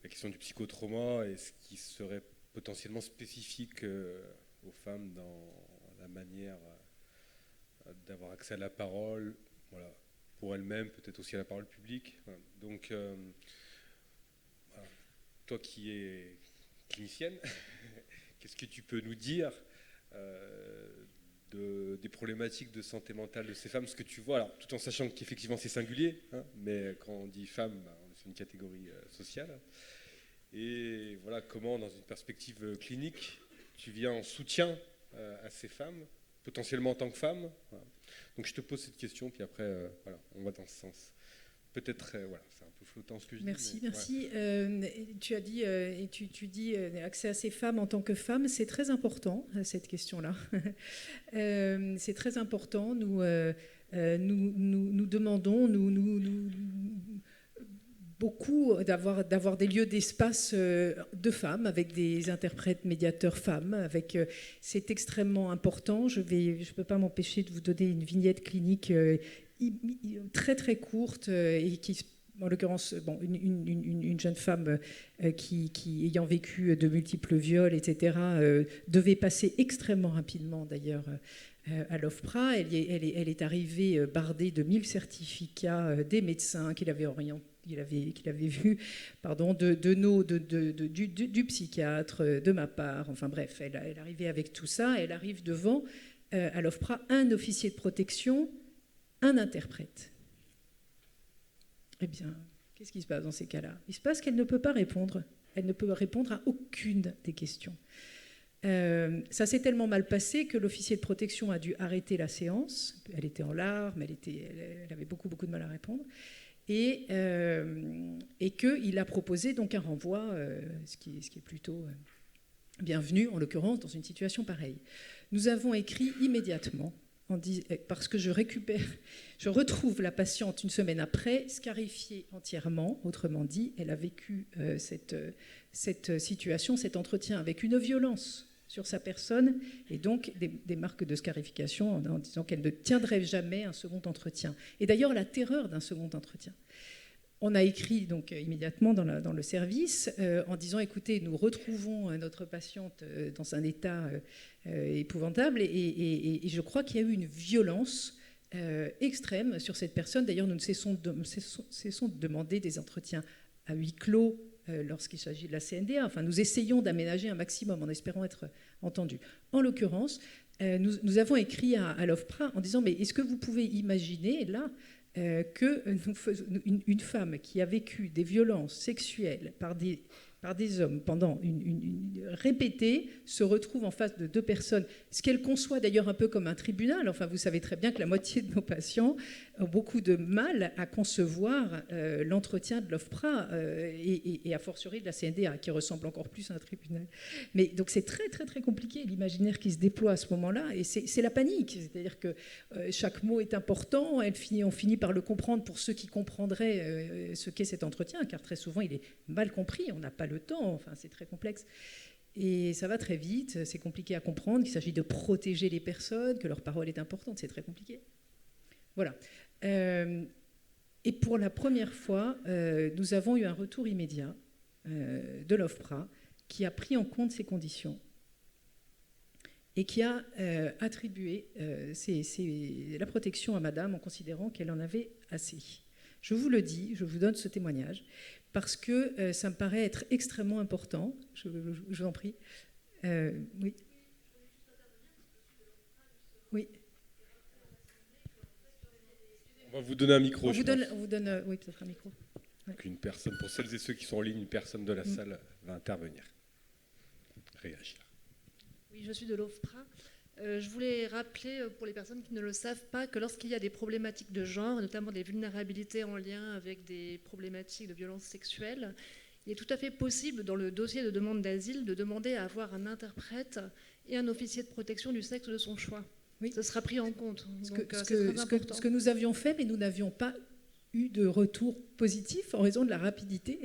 la question du psychotrauma et ce qui serait potentiellement spécifique aux femmes dans la manière d'avoir accès à la parole, voilà, pour elles-mêmes, peut-être aussi à la parole publique. Voilà. Donc, voilà. Toi qui es clinicienne, qu'est-ce que tu peux nous dire des problématiques de santé mentale de ces femmes, ce que tu vois, alors, tout en sachant qu'effectivement c'est singulier, mais quand on dit femme, c'est une catégorie sociale. Et voilà comment, dans une perspective clinique, tu viens en soutien à ces femmes, potentiellement en tant que femme. Voilà. Donc je te pose cette question, puis après, voilà, on va dans ce sens. Peut-être, voilà, c'est un peu flottant ce que je dis. Merci. Ouais. Tu as dit, et tu dis accès à ces femmes en tant que femmes, c'est très important, cette question-là. C'est très important. Nous demandons, beaucoup d'avoir des lieux d'espace de femmes, avec des interprètes médiateurs femmes. C'est extrêmement important. Je ne peux pas m'empêcher de vous donner une vignette clinique très très courte et qui, en l'occurrence, une jeune femme qui, ayant vécu de multiples viols, etc., devait passer extrêmement rapidement d'ailleurs à l'OFPRA. Elle est arrivée bardée de 1000 certificats des médecins qu'il avait orientés, qu'il avait vu, du psychiatre, de ma part, enfin bref, elle arrivait avec tout ça, elle arrive devant, à l'OFPRA, un officier de protection, un interprète. Eh bien, qu'est-ce qui se passe dans ces cas-là ? Il se passe qu'elle ne peut pas répondre. Elle ne peut répondre à aucune des questions. Ça s'est tellement mal passé que l'officier de protection a dû arrêter la séance. Elle était en larmes, elle avait beaucoup de mal à répondre. et qu'il a proposé donc un renvoi, ce qui est plutôt bienvenu en l'occurrence dans une situation pareille. Nous avons écrit immédiatement, parce que je retrouve la patiente une semaine après, scarifiée entièrement, autrement dit, elle a vécu cette situation, cet entretien avec une violence sur sa personne, et donc des marques de scarification en disant qu'elle ne tiendrait jamais un second entretien. Et d'ailleurs, la terreur d'un second entretien. On a écrit donc immédiatement dans le service en disant, écoutez, nous retrouvons notre patiente dans un état épouvantable, et je crois qu'il y a eu une violence extrême sur cette personne. D'ailleurs, nous ne cessons de demander des entretiens à huis clos lorsqu'il s'agit de la CNDA. Enfin, nous essayons d'aménager un maximum en espérant être entendus. En l'occurrence, nous avons écrit à l'OFPRA en disant, mais est-ce que vous pouvez imaginer là qu'une femme qui a vécu des violences sexuelles par des hommes pendant répétées se retrouve en face de deux personnes, ce qu'elle conçoit d'ailleurs un peu comme un tribunal. Enfin, vous savez très bien que la moitié de nos patients ont beaucoup de mal à concevoir l'entretien de l'OFPRA et a fortiori de la CNDA, qui ressemble encore plus à un tribunal. Mais donc c'est très très très compliqué l'imaginaire qui se déploie à ce moment-là, et c'est la panique. C'est-à-dire que chaque mot est important, on finit par le comprendre pour ceux qui comprendraient ce qu'est cet entretien, car très souvent il est mal compris, on n'a pas le temps, enfin c'est très complexe. Et ça va très vite, c'est compliqué à comprendre, qu'il s'agit de protéger les personnes, que leur parole est importante, c'est très compliqué. Voilà. Et pour la première fois, nous avons eu un retour immédiat de l'OFPRA qui a pris en compte ces conditions et qui a attribué la protection à madame en considérant qu'elle en avait assez. Je vous le dis, je vous donne ce témoignage, parce que ça me paraît être extrêmement important. Je vous en prie. Oui. Oui. On va vous donner un micro. On vous donne oui, peut-être un micro. Ouais. Une personne, pour celles et ceux qui sont en ligne, une personne de la salle va intervenir. Réagir. Oui, je suis de l'OFPRA. Je voulais rappeler pour les personnes qui ne le savent pas que lorsqu'il y a des problématiques de genre, notamment des vulnérabilités en lien avec des problématiques de violence sexuelle, il est tout à fait possible dans le dossier de demande d'asile de demander à avoir un interprète et un officier de protection du sexe de son choix. Oui. Ce sera pris en compte. Ce que nous avions fait, mais nous n'avions pas eu de retour positif en raison de la rapidité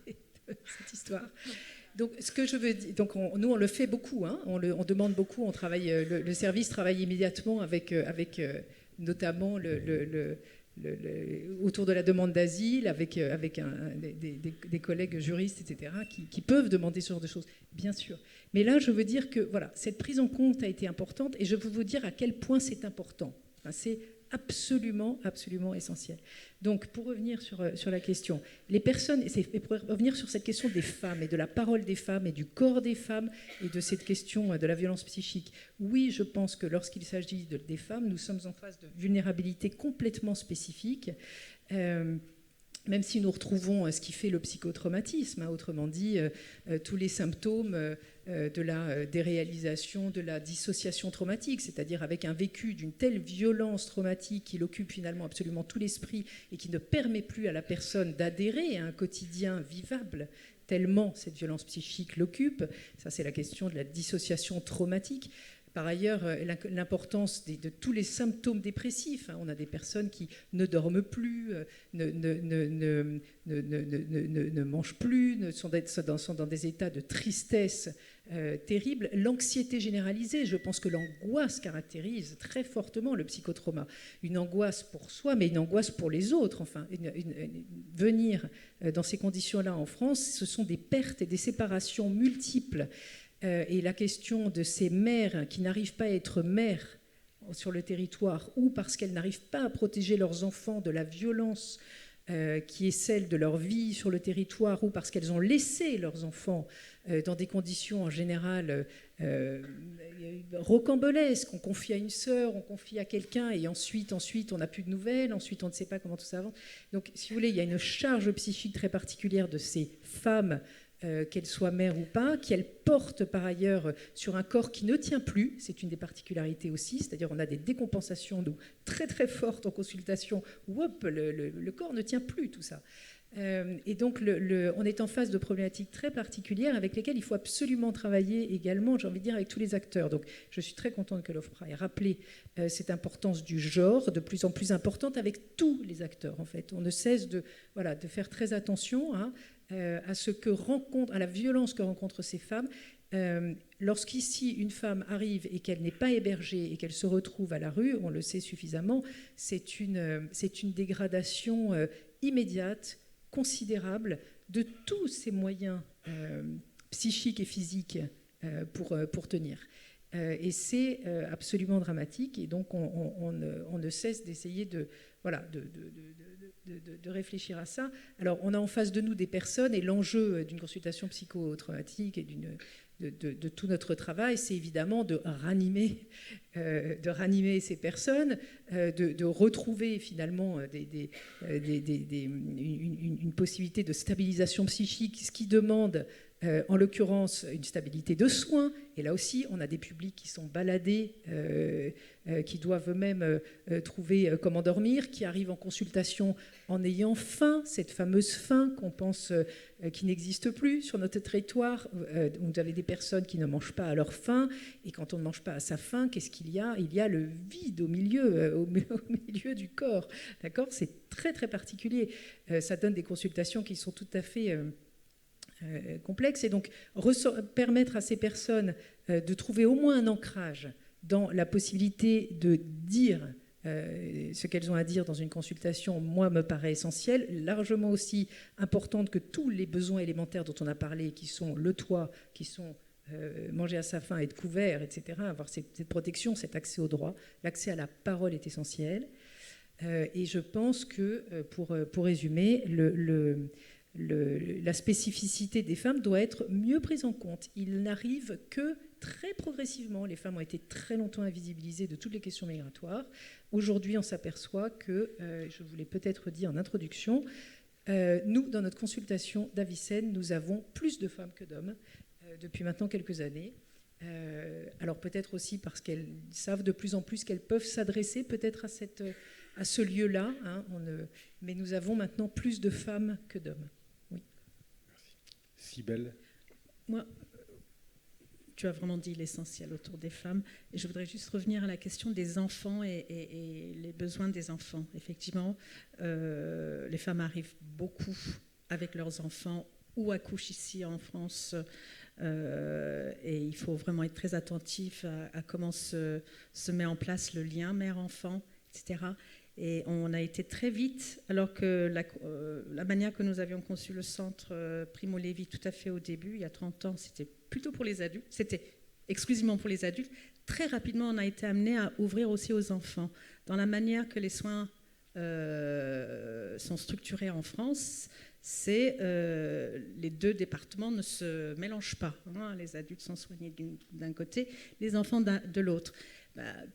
de cette histoire. Donc, ce que je veux dire, nous on le fait beaucoup, hein, on demande beaucoup, on travaille, le service travaille immédiatement avec notamment autour de la demande d'asile, avec des collègues juristes, etc., qui peuvent demander ce genre de choses, bien sûr. Mais là, je veux dire que voilà, cette prise en compte a été importante, et je veux vous dire à quel point c'est important. Enfin, c'est absolument, absolument essentiel. Donc, pour revenir sur la question, les personnes, et pour revenir sur cette question des femmes et de la parole des femmes et du corps des femmes et de cette question de la violence psychique, oui, je pense que lorsqu'il s'agit des femmes, nous sommes en face de vulnérabilités complètement spécifiques, même si nous retrouvons ce qui fait le psychotraumatisme, hein, autrement dit, tous les symptômes de la déréalisation, de la dissociation traumatique, c'est-à-dire avec un vécu d'une telle violence traumatique qui l'occupe finalement absolument tout l'esprit et qui ne permet plus à la personne d'adhérer à un quotidien vivable, tellement cette violence psychique l'occupe. Ça, c'est la question de la dissociation traumatique. Par ailleurs, l'importance de tous les symptômes dépressifs. On a des personnes qui ne dorment plus, ne mangent plus, sont dans des états de tristesse terrible. L'anxiété généralisée, je pense que l'angoisse caractérise très fortement le psychotrauma. Une angoisse pour soi, mais une angoisse pour les autres. Enfin, venir dans ces conditions-là en France, ce sont des pertes et des séparations multiples. Et la question de ces mères qui n'arrivent pas à être mères sur le territoire ou parce qu'elles n'arrivent pas à protéger leurs enfants de la violence qui est celle de leur vie sur le territoire ou parce qu'elles ont laissé leurs enfants dans des conditions en général rocambolesques. On confie à une sœur, on confie à quelqu'un et ensuite on n'a plus de nouvelles, ensuite on ne sait pas comment tout ça avance. Donc si vous voulez, il y a une charge psychique très particulière de ces femmes qu'elle soit mère ou pas, qu'elle porte par ailleurs sur un corps qui ne tient plus, c'est une des particularités aussi, c'est-à-dire on a des décompensations très très fortes en consultation, où hop, le corps ne tient plus, tout ça. Et donc on est en face de problématiques très particulières avec lesquelles il faut absolument travailler également, j'ai envie de dire, avec tous les acteurs. Donc je suis très contente que l'OFPRA ait rappelé cette importance du genre, de plus en plus importante avec tous les acteurs en fait. On ne cesse de faire très attention à ce que à la violence que rencontrent ces femmes. Lorsqu'ici une femme arrive et qu'elle n'est pas hébergée et qu'elle se retrouve à la rue, on le sait suffisamment, c'est une dégradation immédiate, considérable de tous ces moyens psychiques et physiques pour tenir. Et c'est absolument dramatique. Et donc, on ne cesse d'essayer de réfléchir à ça. Alors, on a en face de nous des personnes, et l'enjeu d'une consultation psychotraumatique et de tout notre travail, c'est évidemment de ranimer ces personnes, de retrouver finalement une possibilité de stabilisation psychique, ce qui demande en l'occurrence une stabilité de soins. Et là aussi, on a des publics qui sont baladés, qui doivent eux-mêmes trouver comment dormir, qui arrivent en consultation en ayant faim, cette fameuse faim qu'on pense qui n'existe plus sur notre territoire. Vous avez des personnes qui ne mangent pas à leur faim, et quand on ne mange pas à sa faim, qu'est-ce qu'il y a ? Il y a le vide au milieu du corps. D'accord ? C'est très très particulier. Ça donne des consultations qui sont tout à fait complexe, et donc permettre à ces personnes de trouver au moins un ancrage dans la possibilité de dire ce qu'elles ont à dire dans une consultation, moi, me paraît essentiel, largement aussi importante que tous les besoins élémentaires dont on a parlé, qui sont le toit, qui sont manger à sa faim, être couvert, etc., avoir cette protection, cet accès au droit, l'accès à la parole est essentiel. Et je pense que, pour résumer, la spécificité des femmes doit être mieux prise en compte. Il n'arrive que très progressivement. Les femmes ont été très longtemps invisibilisées de toutes les questions migratoires. Aujourd'hui, on s'aperçoit que, je vous l'ai peut-être dit en introduction, nous, dans notre consultation d'Avicenne, nous avons plus de femmes que d'hommes depuis maintenant quelques années. Alors peut-être aussi parce qu'elles savent de plus en plus qu'elles peuvent s'adresser peut-être à ce lieu-là, mais nous avons maintenant plus de femmes que d'hommes. Oui. Merci. Cybèle. Moi, tu as vraiment dit l'essentiel autour des femmes. Et je voudrais juste revenir à la question des enfants et les besoins des enfants. Effectivement, les femmes arrivent beaucoup avec leurs enfants ou accouchent ici en France. Et il faut vraiment être très attentif à comment se met en place le lien mère-enfant, etc. Et on a été très vite, alors que la manière que nous avions conçu le centre Primo Levi tout à fait au début, il y a 30 ans, c'était plutôt pour les adultes, c'était exclusivement pour les adultes. Très rapidement, on a été amené à ouvrir aussi aux enfants. Dans la manière que les soins sont structurés en France, les deux départements ne se mélangent pas. Les adultes sont soignés d'un côté, les enfants de l'autre.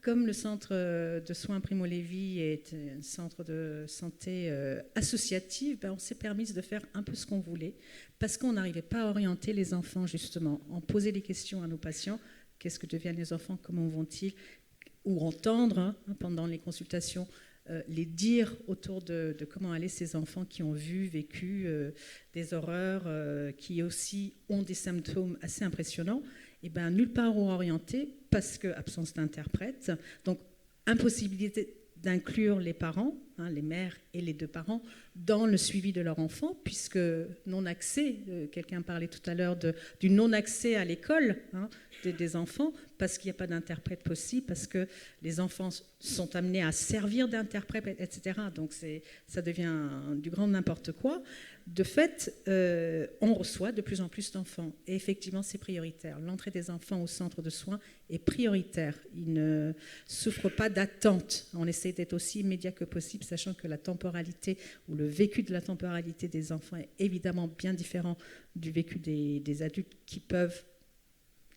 Comme le centre de soins Primo Levi est un centre de santé associatif, on s'est permis de faire un peu ce qu'on voulait, parce qu'on n'arrivait pas à orienter les enfants, justement. On posait des questions à nos patients. Qu'est-ce que deviennent les enfants ? Comment vont-ils ? Ou entendre, pendant les consultations, les dire autour de comment allaient ces enfants qui ont vécu des horreurs, qui aussi ont des symptômes assez impressionnants. Et nulle part orienté, parce que absence d'interprète, donc impossibilité d'inclure les parents, les mères et les deux parents, dans le suivi de leur enfant, puisque non-accès, quelqu'un parlait tout à l'heure du non-accès à l'école des enfants, parce qu'il n'y a pas d'interprète possible, parce que les enfants sont amenés à servir d'interprète, etc. Donc ça devient du grand n'importe quoi. De fait, on reçoit de plus en plus d'enfants. Et effectivement, c'est prioritaire. L'entrée des enfants au centre de soins est prioritaire. Ils ne souffrent pas d'attente. On essaie d'être aussi immédiat que possible, sachant que la temporalité ou le vécu de la temporalité des enfants est évidemment bien différent du vécu des adultes qui peuvent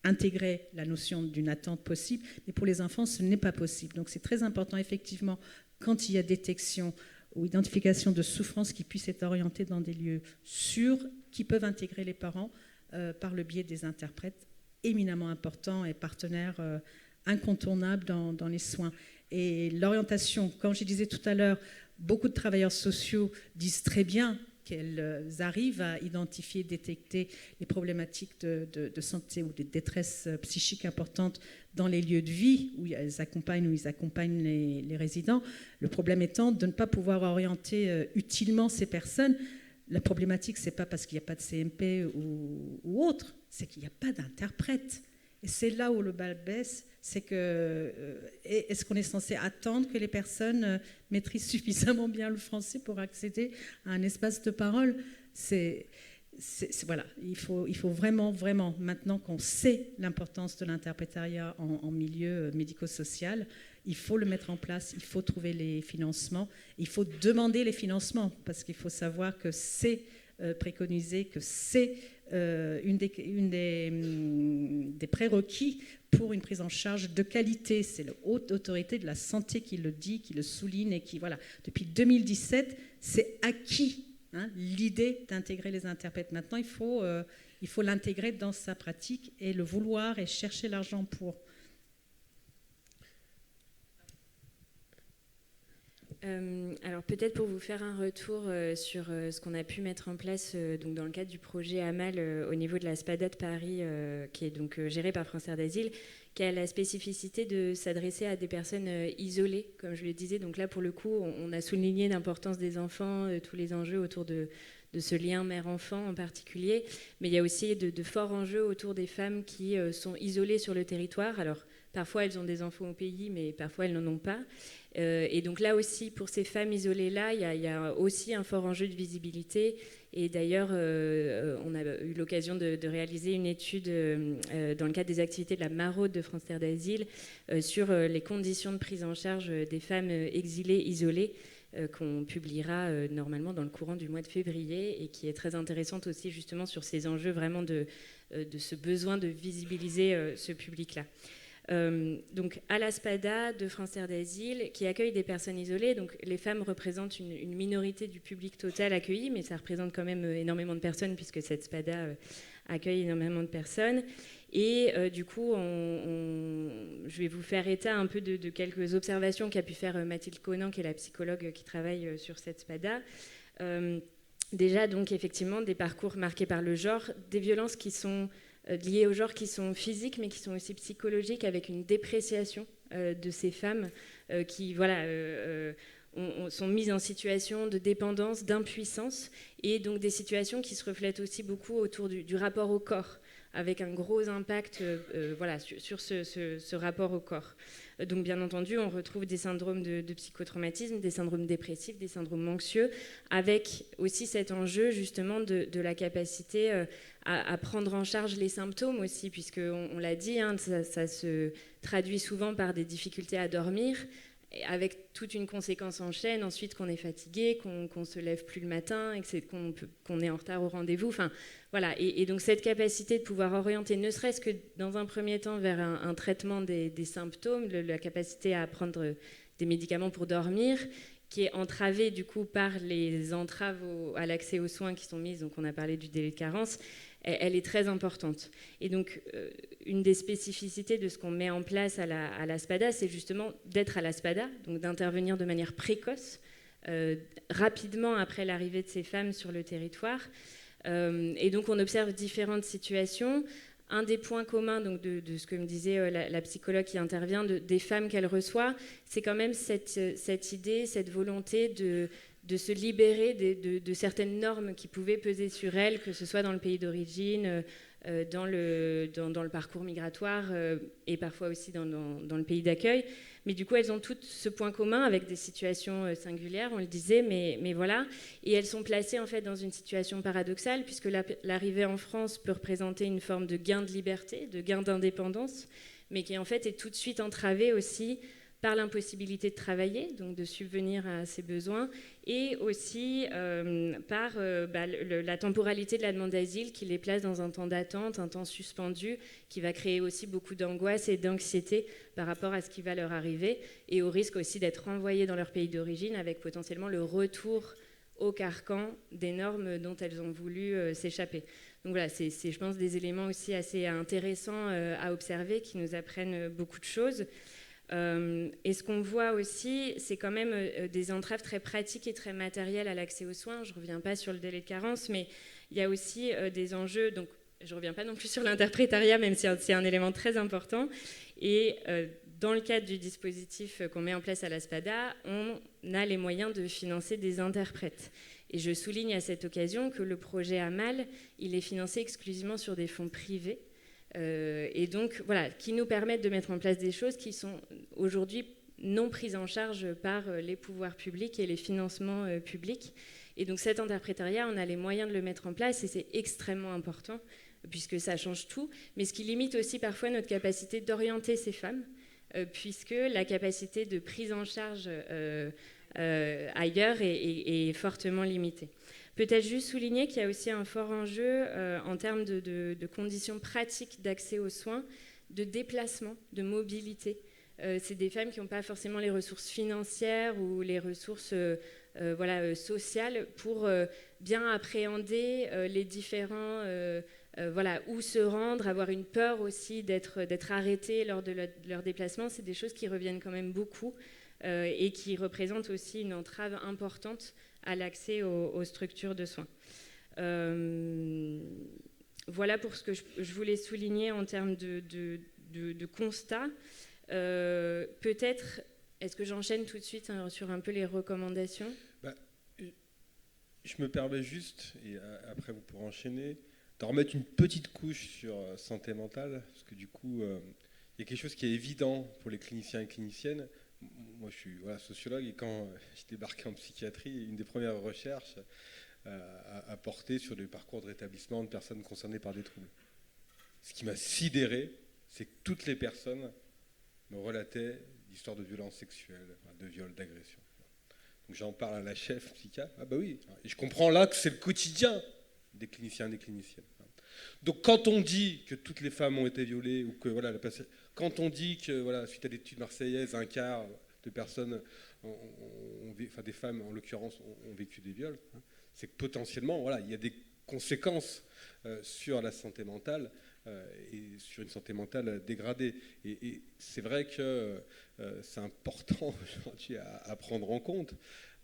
intégrer la notion d'une attente possible. Mais pour les enfants, ce n'est pas possible. Donc c'est très important, effectivement, quand il y a détection ou identification de souffrances qui puissent être orientées dans des lieux sûrs, qui peuvent intégrer les parents par le biais des interprètes éminemment importants et partenaires incontournables dans les soins. Et l'orientation, comme je disais tout à l'heure, beaucoup de travailleurs sociaux disent très bien qu'elles arrivent à identifier, détecter les problématiques de santé ou de détresse psychique importantes dans les lieux de vie où ils accompagnent les résidents. Le problème étant de ne pas pouvoir orienter utilement ces personnes. La problématique, ce n'est pas parce qu'il n'y a pas de CMP ou autre, c'est qu'il n'y a pas d'interprète. Et c'est là où le bal baisse, c'est que est-ce qu'on est censé attendre que les personnes maîtrisent suffisamment bien le français pour accéder à un espace de parole? Voilà, il faut vraiment, maintenant qu'on sait l'importance de l'interprétariat en milieu médico-social, il faut le mettre en place, il faut trouver les financements, il faut demander les financements, parce qu'il faut savoir que c'est préconisé, que c'est une des prérequis pour une prise en charge de qualité. C'est la haute autorité de la santé qui le dit, qui le souligne et qui, voilà, depuis 2017, c'est acquis, hein, l'idée d'intégrer les interprètes. Maintenant, il faut l'intégrer dans sa pratique et le vouloir et chercher l'argent pour. Alors peut-être pour vous faire un retour sur ce qu'on a pu mettre en place donc dans le cadre du projet AMAL au niveau de la SPADA de Paris, qui est donc gérée par France Terre d'Asile, qui a la spécificité de s'adresser à des personnes isolées, comme je le disais. Donc là, pour le coup, on a souligné l'importance des enfants, tous les enjeux autour de ce lien mère-enfant en particulier, mais il y a aussi de forts enjeux autour des femmes qui sont isolées sur le territoire. Alors parfois, elles ont des enfants au pays, mais parfois, elles n'en ont pas. Et donc là aussi, pour ces femmes isolées-là, il y a aussi un fort enjeu de visibilité. Et d'ailleurs, on a eu l'occasion de réaliser une étude dans le cadre des activités de la Maraude de France Terre d'Asile sur les conditions de prise en charge des femmes exilées, isolées, qu'on publiera normalement dans le courant du mois de février et qui est très intéressante aussi justement sur ces enjeux vraiment de ce besoin de visibiliser ce public-là. Donc à la SPADA de France Terre d'Asile qui accueille des personnes isolées. Donc les femmes représentent une minorité du public total accueilli, mais ça représente quand même énormément de personnes puisque cette SPADA accueille énormément de personnes. Et du coup, je vais vous faire état un peu de quelques observations qu'a pu faire Mathilde Conan, qui est la psychologue qui travaille sur cette SPADA. Déjà, donc effectivement, des parcours marqués par le genre, des violences qui sont liées au genre qui sont physiques mais qui sont aussi psychologiques, avec une dépréciation de ces femmes qui sont mises en situation de dépendance, d'impuissance, et donc des situations qui se reflètent aussi beaucoup autour du rapport au corps, avec un gros impact sur ce rapport au corps. Donc bien entendu, on retrouve des syndromes de psychotraumatisme, des syndromes dépressifs, des syndromes anxieux, avec aussi cet enjeu justement de la capacité à prendre en charge les symptômes aussi, puisqu'on l'a dit, hein, ça se traduit souvent par des difficultés à dormir, avec toute une conséquence en chaîne, ensuite qu'on est fatigué, qu'on se lève plus le matin, et qu'on est en retard au rendez-vous. Enfin, voilà. Et donc cette capacité de pouvoir orienter, ne serait-ce que dans un premier temps, vers un traitement des symptômes, la capacité à prendre des médicaments pour dormir, qui est entravée du coup par les entraves à l'accès aux soins qui sont mises, donc on a parlé du délai de carence, elle est très importante. Et donc, une des spécificités de ce qu'on met en place à la SPADA, c'est justement d'être à la SPADA, donc d'intervenir de manière précoce, rapidement après l'arrivée de ces femmes sur le territoire. Et donc, on observe différentes situations. Un des points communs donc, de ce que me disait la psychologue qui intervient, des femmes qu'elle reçoit, c'est quand même cette idée, cette volonté de se libérer de certaines normes qui pouvaient peser sur elles, que ce soit dans le pays d'origine, dans le parcours migratoire et parfois aussi dans le pays d'accueil. Mais du coup, elles ont toutes ce point commun avec des situations singulières, on le disait, mais voilà. Et elles sont placées en fait dans une situation paradoxale, puisque l'arrivée en France peut représenter une forme de gain de liberté, de gain d'indépendance, mais qui en fait est tout de suite entravée aussi par des difficultés à dormir, avec toute une conséquence en chaîne, ensuite qu'on est en retard au rendez-vous. Enfin, voilà. Et donc cette capacité de pouvoir orienter, ne serait-ce que dans un premier temps, vers un traitement des symptômes, qui sont par l'impossibilité de travailler, donc de subvenir à ses besoins, et aussi par la temporalité de la demande d'asile qui les place dans un temps d'attente, un temps suspendu, qui va créer aussi beaucoup d'angoisse et d'anxiété par rapport à ce qui va leur arriver, et au risque aussi d'être renvoyées dans leur pays d'origine avec potentiellement le retour au carcan des normes dont elles ont voulu s'échapper. Donc voilà, c'est, je pense, des éléments aussi assez intéressants à observer qui nous apprennent beaucoup de choses. Et ce qu'on voit aussi, c'est quand même des entraves très pratiques et très matérielles à l'accès aux soins. Je ne reviens pas sur le délai de carence, mais il y a aussi des enjeux, donc je ne reviens pas non plus sur l'interprétariat, même si c'est un élément très important. Et dans le cadre du dispositif qu'on met en place à la SPADA, on a les moyens de financer des interprètes. Et je souligne à cette occasion que le projet AMAL, il est financé exclusivement sur des fonds privés. Et donc, voilà, qui nous permettent de mettre en place des choses qui sont aujourd'hui non prises en charge par les pouvoirs publics et les financements publics. Et donc cet interprétariat, on a les moyens de le mettre en place et c'est extrêmement important puisque ça change tout, mais ce qui limite aussi parfois notre capacité d'orienter ces femmes, puisque la capacité de prise en charge ailleurs est fortement limitée. Peut-être juste souligner qu'il y a aussi un fort enjeu en termes de conditions pratiques d'accès aux soins, de déplacement, de mobilité. C'est des femmes qui n'ont pas forcément les ressources financières ou les ressources sociales pour bien appréhender les différents... où se rendre, avoir une peur aussi d'être arrêtées lors de leur déplacement. C'est des choses qui reviennent quand même beaucoup et qui représentent aussi une entrave importante à l'accès aux structures de soins. Voilà pour ce que je voulais souligner en termes de constat. Peut-être, est-ce que j'enchaîne tout de suite sur un peu les recommandations ? Je me permets juste, et après vous pourrez enchaîner, de remettre une petite couche sur santé mentale, parce que du coup, il y a quelque chose qui est évident pour les cliniciens et cliniciennes. Moi, je suis sociologue, et quand j'ai débarqué en psychiatrie, une des premières recherches a porté sur le parcours de rétablissement de personnes concernées par des troubles. Ce qui m'a sidéré, c'est que toutes les personnes me relataient d'histoires de violences sexuelles, de viols, d'agressions. Donc j'en parle à la chef psychiatre. Ah bah oui, et je comprends là que c'est le quotidien des cliniciens et des cliniciennes. Donc quand on dit que toutes les femmes ont été violées, ou que quand on dit que suite à l'étude marseillaise, un quart de personnes, des femmes en l'occurrence, ont vécu des viols, c'est que potentiellement, il y a des conséquences sur la santé mentale et sur une santé mentale dégradée. Et c'est vrai que c'est important aujourd'hui à prendre en compte.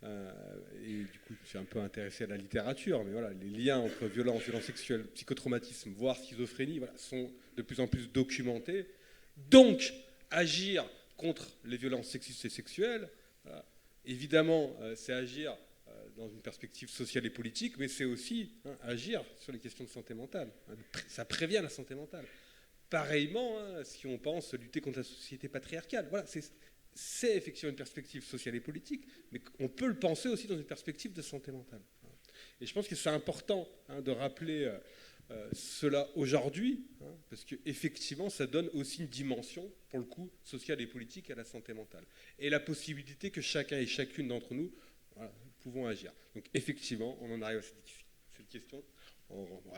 Et du coup, je suis un peu intéressé à la littérature, mais les liens entre violence sexuelle, psychotraumatisme, voire schizophrénie, sont de plus en plus documentés. Donc, agir contre les violences sexistes et sexuelles, évidemment, c'est agir dans une perspective sociale et politique, mais c'est aussi agir sur les questions de santé mentale. Ça prévient la santé mentale. Pareillement, si on pense lutter contre la société patriarcale, c'est effectivement une perspective sociale et politique, mais on peut le penser aussi dans une perspective de santé mentale. Et je pense que c'est important de rappeler cela aujourd'hui, parce qu'effectivement, ça donne aussi une dimension, pour le coup, sociale et politique à la santé mentale. Et la possibilité que chacun et chacune d'entre nous pouvons agir. Donc effectivement, on en arrive à cette question.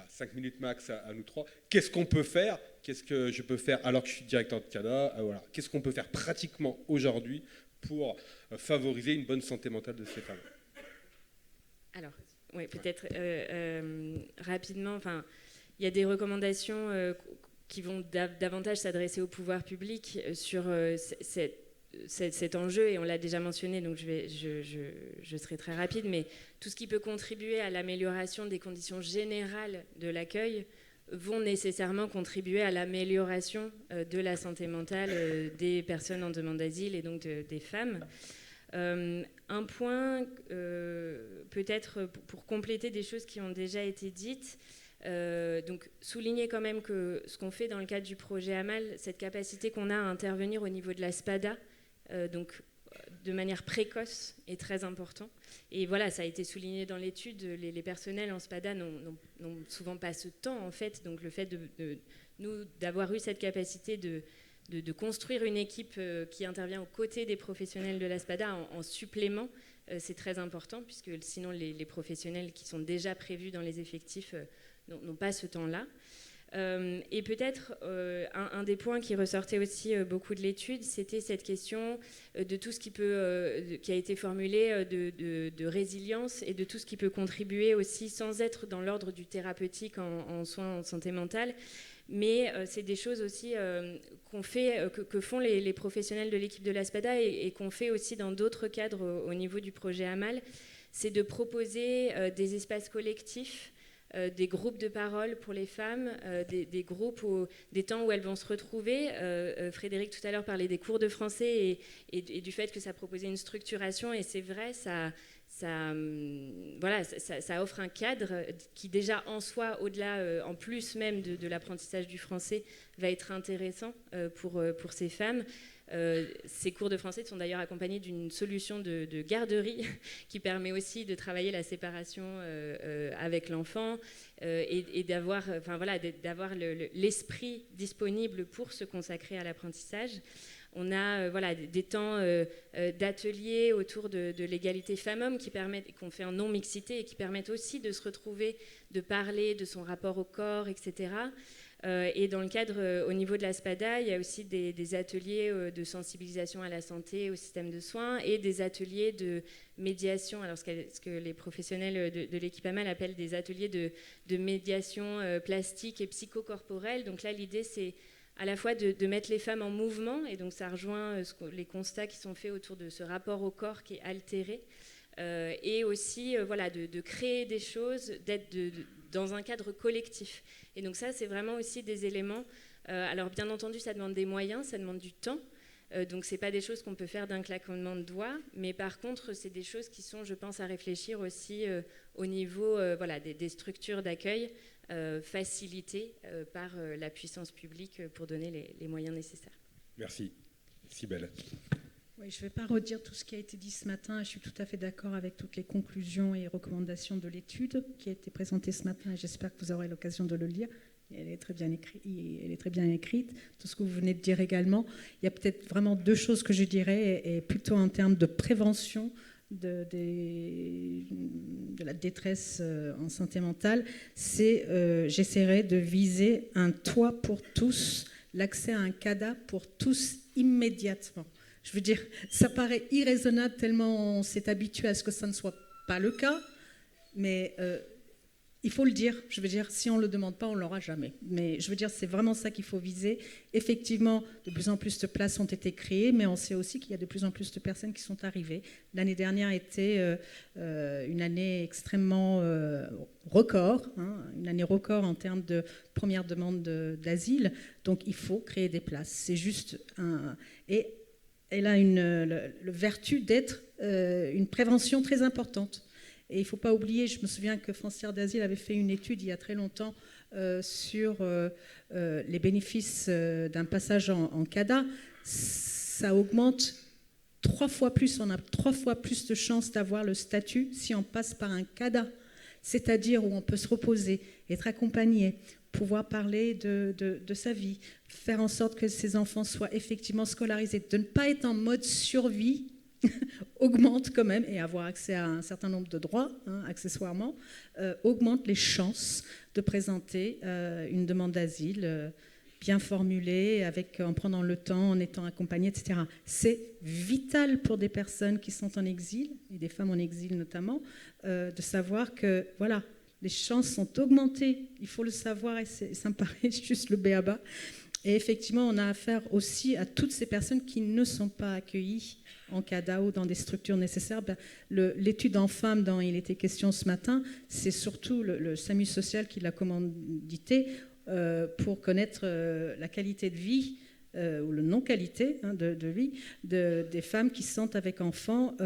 5 minutes max à nous trois. Qu'est-ce qu'on peut faire ? Qu'est-ce que je peux faire alors que je suis directeur de CADA ? Qu'est-ce qu'on peut faire pratiquement aujourd'hui pour favoriser une bonne santé mentale de ces femmes ? Alors, oui, peut-être rapidement. Il y a des recommandations qui vont davantage s'adresser au pouvoir public sur cet enjeu, et on l'a déjà mentionné, donc je serai très rapide, mais tout ce qui peut contribuer à l'amélioration des conditions générales de l'accueil vont nécessairement contribuer à l'amélioration de la santé mentale des personnes en demande d'asile et donc des femmes. Un point, peut-être pour compléter des choses qui ont déjà été dites, donc souligner quand même que ce qu'on fait dans le cadre du projet AMAL, cette capacité qu'on a à intervenir au niveau de la SPADA, donc de manière précoce, est très important. Et ça a été souligné dans l'étude, les personnels en SPADA n'ont souvent pas ce temps en fait, donc le fait d'avoir eu cette capacité de de construire une équipe qui intervient aux côtés des professionnels de l'ASPADA en supplément, c'est très important, puisque sinon les professionnels qui sont déjà prévus dans les effectifs n'ont pas ce temps-là. Et peut-être un des points qui ressortait aussi beaucoup de l'étude, c'était cette question de tout ce qui a été formulé de résilience et de tout ce qui peut contribuer aussi sans être dans l'ordre du thérapeutique en soins en santé mentale. Mais c'est des choses aussi que font les professionnels de l'équipe de l'ASPADA et qu'on fait aussi dans d'autres cadres au niveau du projet AMAL, c'est de proposer des espaces collectifs, des groupes de parole pour les femmes, des groupes, des temps où elles vont se retrouver. Frédéric tout à l'heure parlait des cours de français et du fait que ça proposait une structuration, et c'est vrai, ça offre un cadre qui déjà en soi, au-delà, en plus même de l'apprentissage du français, va être intéressant pour ces femmes. Ces cours de français sont d'ailleurs accompagnés d'une solution de garderie qui permet aussi de travailler la séparation avec l'enfant et d'avoir l'esprit disponible pour se consacrer à l'apprentissage. On a des temps d'ateliers autour de l'égalité femmes-hommes qu'on fait en non-mixité et qui permettent aussi de se retrouver, de parler de son rapport au corps, etc. Et dans le cadre, au niveau de l'ASPADA, il y a aussi des ateliers de sensibilisation à la santé, au système de soins, et des ateliers de médiation, alors ce que les professionnels de l'équipe AMAL appellent des ateliers de médiation plastique et psychocorporelle. Donc là, l'idée, c'est à la fois de mettre les femmes en mouvement, et donc ça rejoint les constats qui sont faits autour de ce rapport au corps qui est altéré, et aussi de créer des choses, d'être dans un cadre collectif. Et donc ça, c'est vraiment aussi des éléments. Alors bien entendu, ça demande des moyens, ça demande du temps. Donc c'est pas des choses qu'on peut faire d'un claquement de doigts, mais par contre, c'est des choses qui sont, je pense, à réfléchir aussi au niveau des structures d'accueil, facilitées par la puissance publique pour donner les moyens nécessaires. Merci. Cybèle. Oui, je ne vais pas redire tout ce qui a été dit ce matin. Je suis tout à fait d'accord avec toutes les conclusions et recommandations de l'étude qui a été présentée ce matin. J'espère que vous aurez l'occasion de le lire. Elle est très bien écrite. Tout ce que vous venez de dire également. Il y a peut-être vraiment deux choses que je dirais, et plutôt en termes de prévention de la détresse en santé mentale. J'essaierai de viser un toit pour tous, l'accès à un CADA pour tous immédiatement. Je veux dire, ça paraît irraisonnable tellement on s'est habitué à ce que ça ne soit pas le cas, mais il faut le dire. Je veux dire, si on ne le demande pas, on ne l'aura jamais. Mais je veux dire, c'est vraiment ça qu'il faut viser. Effectivement, de plus en plus de places ont été créées, mais on sait aussi qu'il y a de plus en plus de personnes qui sont arrivées. L'année dernière était une année extrêmement record, une année record en termes de première demande d'asile. Donc, il faut créer des places. C'est juste un... Et elle a le vertu d'être une prévention très importante. Et il ne faut pas oublier, je me souviens que Foncière d'Asile avait fait une étude il y a très longtemps sur les bénéfices d'un passage en CADA. Ça augmente 3 fois plus, on a 3 fois plus de chances d'avoir le statut si on passe par un CADA, c'est-à-dire où on peut se reposer, être accompagné, pouvoir parler de sa vie, faire en sorte que ses enfants soient effectivement scolarisés, de ne pas être en mode survie, augmente quand même, et avoir accès à un certain nombre de droits, accessoirement, augmente les chances de présenter une demande d'asile bien formulée, en prenant le temps, en étant accompagnée, etc. C'est vital pour des personnes qui sont en exil, et des femmes en exil notamment, de savoir que, voilà, les chances sont augmentées, il faut le savoir, et ça me paraît juste le b.a.-ba. Et effectivement, on a affaire aussi à toutes ces personnes qui ne sont pas accueillies en CADA ou dans des structures nécessaires. L'étude en femmes dont il était question ce matin, c'est surtout le SAMU social qui l'a commandité pour connaître la qualité de vie ou le non-qualité de vie des femmes qui sont avec enfants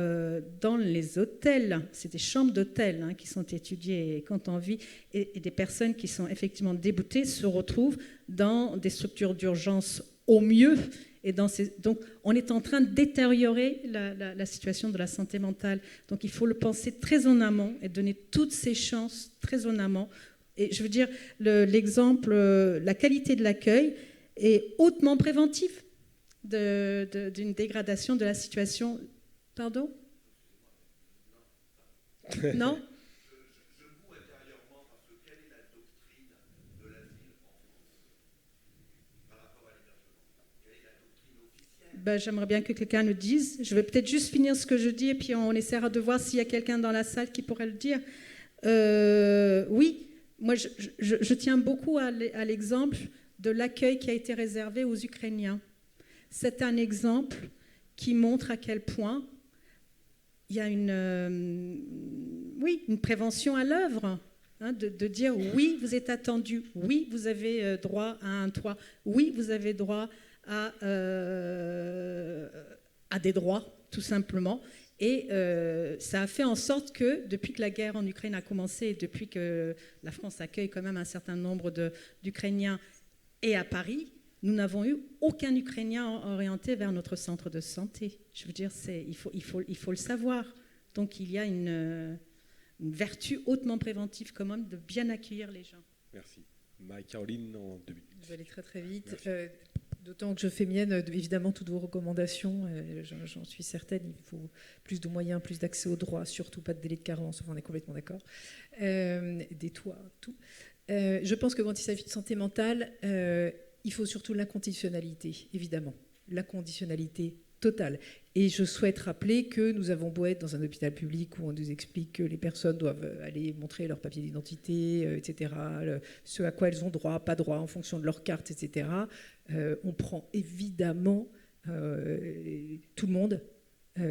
dans les hôtels. C'est des chambres d'hôtel qui sont étudiées et quand on vit, et des personnes qui sont effectivement déboutées se retrouvent dans des structures d'urgence au mieux. Et donc, on est en train de détériorer la situation de la santé mentale. Donc, il faut le penser très en amont et donner toutes ces chances très en amont. Et je veux dire, l'exemple, la qualité de l'accueil est hautement préventif. d'une dégradation de la situation. Pardon? Non? J'aimerais bien que quelqu'un le dise. Je vais peut-être juste finir ce que je dis et puis on essaiera de voir s'il y a quelqu'un dans la salle qui pourrait le dire. Oui, moi je tiens beaucoup à l'exemple de l'accueil qui a été réservé aux Ukrainiens. C'est un exemple qui montre à quel point il y a une prévention à l'œuvre. Hein, de dire oui, vous êtes attendu, oui, vous avez droit à un toit, oui, vous avez droit à des droits, tout simplement. Et ça a fait en sorte que, depuis que la guerre en Ukraine a commencé, et depuis que la France accueille quand même un certain nombre d'Ukrainiens, et à Paris, nous n'avons eu aucun Ukrainien orienté vers notre centre de santé. Je veux dire, il faut le savoir. Donc il y a une vertu hautement préventive quand même de bien accueillir les gens. Merci. Marie-Caroline, en 2 minutes. Je vais aller très très vite. D'autant que je fais mienne, évidemment, toutes vos recommandations. J'en suis certaine. Il faut plus de moyens, plus d'accès aux droits, surtout pas de délai de carence. Enfin, on est complètement d'accord. Des toits, tout. Je pense que quand il s'agit de santé mentale, il faut surtout l'inconditionnalité, évidemment. La conditionnalité totale. Et je souhaite rappeler que nous avons beau être dans un hôpital public où on nous explique que les personnes doivent aller montrer leur papier d'identité, etc., ce à quoi elles ont droit, pas droit, en fonction de leur carte, etc. On prend évidemment tout le monde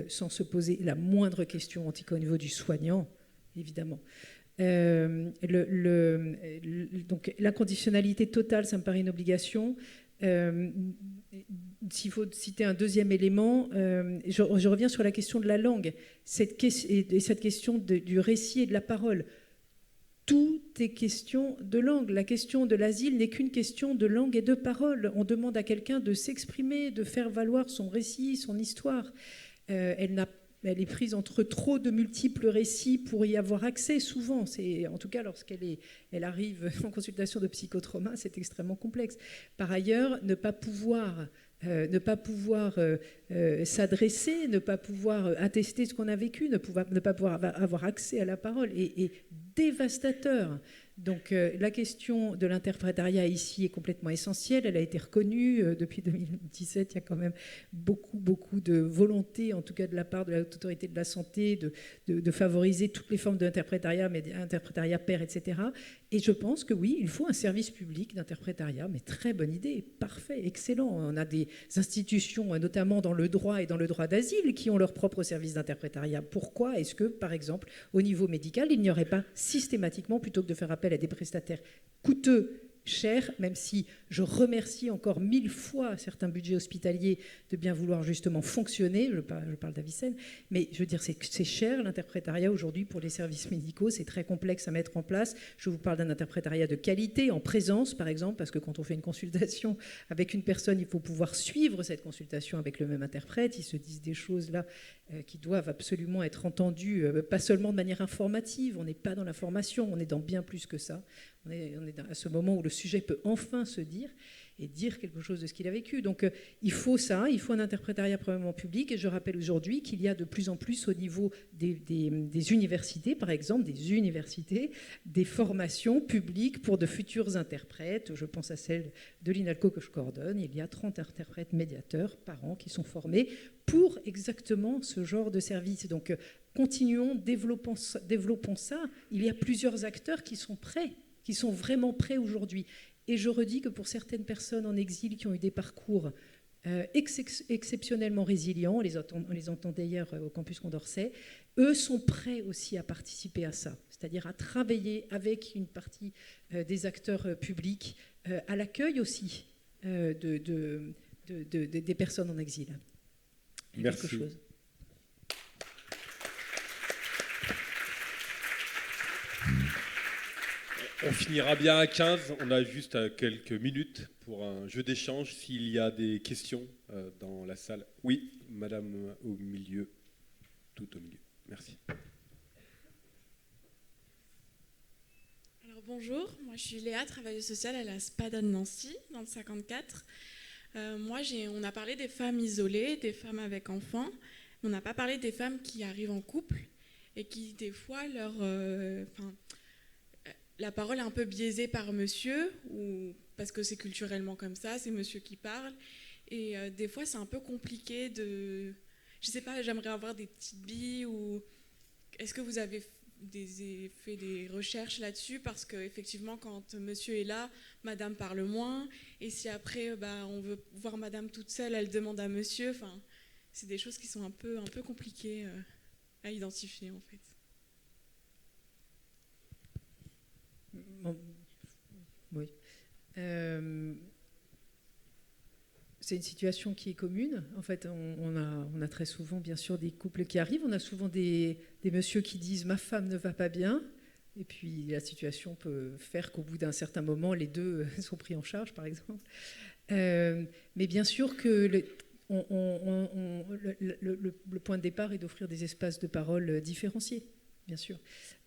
sans se poser la moindre question, en tout cas au niveau du soignant, évidemment. Donc la conditionnalité totale, ça me paraît une obligation. S'il faut citer un deuxième élément, je reviens sur la question de la langue, cette question du récit et de la parole. Tout est question de langue. La question de l'asile n'est qu'une question de langue et de parole. On demande à quelqu'un de s'exprimer, de faire valoir son récit, son histoire. Elle est prise entre trop de multiples récits pour y avoir accès, souvent. En tout cas, lorsqu'elle arrive en consultation de psychotrauma, c'est extrêmement complexe. Par ailleurs, ne pas pouvoir s'adresser, ne pas pouvoir attester ce qu'on a vécu, ne pas pouvoir avoir accès à la parole est dévastateur. Donc la question de l'interprétariat ici est complètement essentielle. Elle a été reconnue depuis 2017. Il y a quand même beaucoup de volonté, en tout cas de la part de l'autorité de la santé, de favoriser toutes les formes d'interprétariat, mais interprétariat pair, etc. Et je pense que oui, il faut un service public d'interprétariat, mais très bonne idée, parfait, excellent. On a des institutions, notamment dans le droit et dans le droit d'asile, qui ont leur propre service d'interprétariat. Pourquoi est-ce que, par exemple, au niveau médical, il n'y aurait pas systématiquement, plutôt que de faire appel à des prestataires coûteux, chers, même si je remercie encore 1000 fois certains budgets hospitaliers de bien vouloir justement fonctionner, je parle d'Avicenne, mais je veux dire, c'est cher l'interprétariat aujourd'hui pour les services médicaux, c'est très complexe à mettre en place. Je vous parle d'un interprétariat de qualité, en présence par exemple, parce que quand on fait une consultation avec une personne, il faut pouvoir suivre cette consultation avec le même interprète, ils se disent des choses là qui doivent absolument être entendues, pas seulement de manière informative, on n'est pas dans l'information, on est dans bien plus que ça. On est à ce moment où le sujet peut enfin se dire et dire quelque chose de ce qu'il a vécu. Donc il faut ça, il faut un interprétariat probablement public. Et je rappelle aujourd'hui qu'il y a de plus en plus au niveau des universités, par exemple, des formations publiques pour de futurs interprètes. Je pense à celle de l'INALCO que je coordonne. Il y a 30 interprètes médiateurs par an qui sont formés pour exactement ce genre de service. Donc continuons, développons ça. Il y a plusieurs acteurs qui sont prêts, qui sont vraiment prêts aujourd'hui. Et je redis que pour certaines personnes en exil qui ont eu des parcours exceptionnellement résilients, on les entend d'ailleurs au campus Condorcet, eux sont prêts aussi à participer à ça, c'est-à-dire à travailler avec une partie des acteurs publics, à l'accueil aussi des personnes en exil. Merci. Quelque chose. On finira bien à 15, on a juste quelques minutes pour un jeu d'échange s'il y a des questions dans la salle. Oui, madame au milieu, tout au milieu. Merci. Alors bonjour, moi je suis Léa, travailleuse sociale à la SPADA de Nancy, dans le 54. On a parlé des femmes isolées, des femmes avec enfants, mais on n'a pas parlé des femmes qui arrivent en couple et qui, des fois, la parole est un peu biaisée par monsieur, ou parce que c'est culturellement comme ça, c'est monsieur qui parle. Et des fois, c'est un peu compliqué de... Je sais pas, j'aimerais avoir des petites billes, ou est-ce que vous avez fait des recherches là-dessus, parce qu'effectivement, quand monsieur est là, madame parle moins, et si après, on veut voir madame toute seule, elle demande à monsieur, enfin, c'est des choses qui sont un peu compliquées à identifier, en fait. Bon, oui. C'est une situation qui est commune. En fait, on a très souvent, bien sûr, des couples qui arrivent. On a souvent des messieurs qui disent « ma femme ne va pas bien ». Et puis, la situation peut faire qu'au bout d'un certain moment, les deux sont pris en charge, par exemple. Mais bien sûr que le point de départ est d'offrir des espaces de parole différenciés, bien sûr.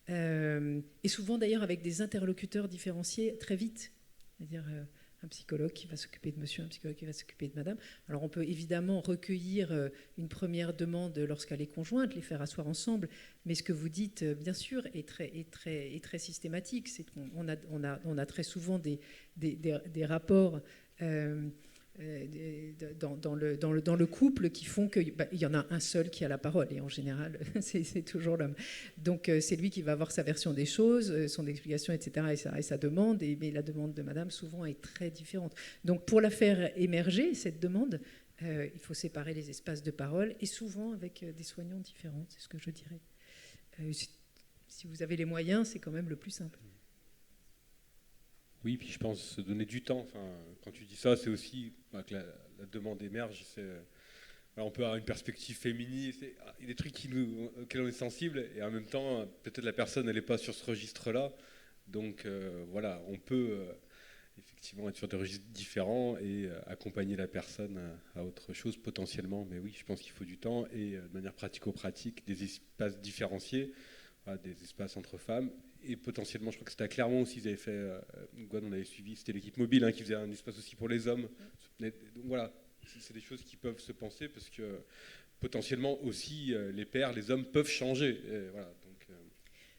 Et souvent, d'ailleurs, avec des interlocuteurs différenciés très vite. C'est-à-dire... un psychologue qui va s'occuper de monsieur, un psychologue qui va s'occuper de madame. Alors on peut évidemment recueillir une première demande lorsqu'elle est conjointe, les faire asseoir ensemble, mais ce que vous dites, bien sûr, est très systématique. C'est qu'on a très souvent des rapports dans le couple qui font qu'il y en a un seul qui a la parole, et en général c'est toujours l'homme. Donc c'est lui qui va avoir sa version des choses, son explication, etc., et sa demande, mais la demande de madame souvent est très différente. Donc pour la faire émerger, cette demande, il faut séparer les espaces de parole, et souvent avec des soignants différents, c'est ce que je dirais. Si vous avez les moyens, c'est quand même le plus simple. Oui, puis je pense se donner du temps. Enfin, quand tu dis ça, c'est aussi que la demande émerge. On peut avoir une perspective féministe. Il y a des trucs auxquels on est sensible, et en même temps, peut-être la personne n'est pas sur ce registre-là. Donc voilà, on peut effectivement être sur des registres différents et accompagner la personne à autre chose potentiellement. Mais oui, je pense qu'il faut du temps et de manière pratico-pratique, des espaces différenciés, des espaces entre femmes. Et potentiellement, je crois que c'était à Clermont aussi, ils avaient fait, on avait suivi, c'était l'équipe mobile qui faisait un espace aussi pour les hommes. Donc voilà, c'est des choses qui peuvent se penser, parce que potentiellement aussi, les pères, les hommes peuvent changer. Voilà, donc,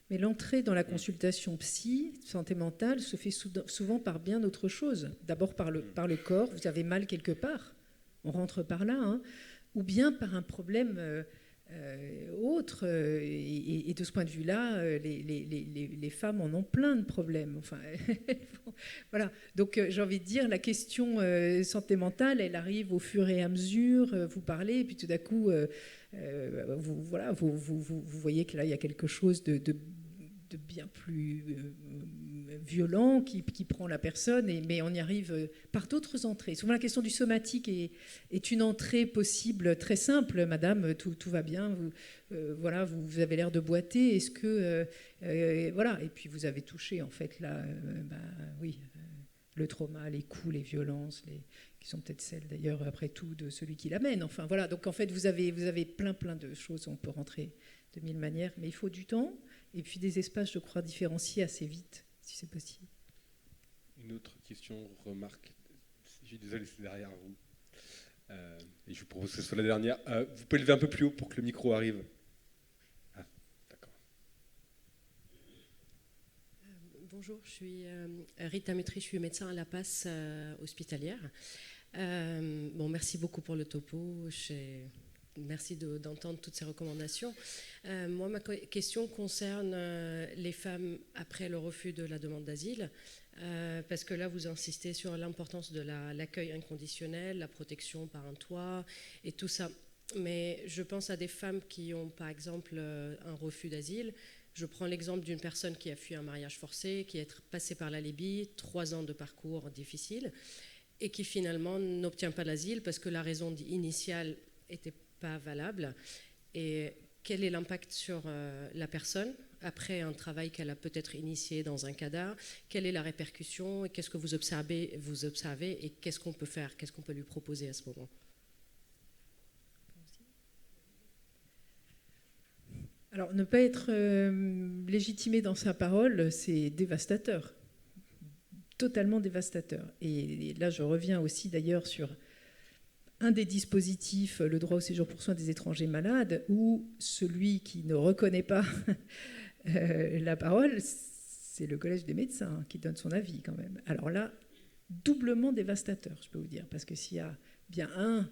Mais l'entrée dans la consultation psy, santé mentale, se fait souvent par bien autre chose. D'abord par le corps, vous avez mal quelque part, on rentre par là, ou bien par un problème... autre, et de ce point de vue-là, les femmes en ont plein de problèmes. Enfin, voilà. Donc j'ai envie de dire, la question santé mentale, elle arrive au fur et à mesure, vous parlez, et puis tout d'un coup, vous voyez que là, il y a quelque chose de bien plus violent qui prend la personne, mais on y arrive par d'autres entrées. Souvent la question du somatique est une entrée possible très simple. Madame, tout va bien, vous avez l'air de boiter, est-ce que... voilà, et puis vous avez touché en fait là, oui, le trauma, les coups, les violences, qui sont peut-être celles d'ailleurs après tout de celui qui l'amène. Enfin voilà, donc en fait vous avez plein de choses, on peut rentrer de mille manières, mais il faut du temps. Et puis des espaces, je crois, différenciés assez vite, si c'est possible. Une autre question, remarque. Je suis désolé, c'est derrière vous. Et je vous propose que ce soit la dernière. Vous pouvez lever un peu plus haut pour que le micro arrive. Ah, d'accord. Bonjour, je suis Rita Métry, je suis médecin à la passe hospitalière. Merci beaucoup pour le topo. Merci d'entendre toutes ces recommandations. Moi, ma question concerne les femmes après le refus de la demande d'asile, parce que là, vous insistez sur l'importance de l'accueil inconditionnel, la protection par un toit et tout ça. Mais je pense à des femmes qui ont, par exemple, un refus d'asile. Je prends l'exemple d'une personne qui a fui un mariage forcé, qui est passée par la Libye, 3 ans de parcours difficile, et qui finalement n'obtient pas l'asile parce que la raison initiale était pas valable. Et quel est l'impact sur la personne après un travail qu'elle a peut-être initié dans un CADA? Quelle est la répercussion? Qu'est-ce que vous observez et qu'est-ce qu'on peut faire? Qu'est-ce qu'on peut lui proposer à ce moment? Alors, ne pas être légitimé dans sa parole, c'est dévastateur. Totalement dévastateur. Et là, je reviens aussi d'ailleurs sur un des dispositifs, le droit au séjour pour soins des étrangers malades, où celui qui ne reconnaît pas la parole, c'est le collège des médecins qui donne son avis quand même. Alors là, doublement dévastateur, je peux vous dire, parce que s'il y a bien un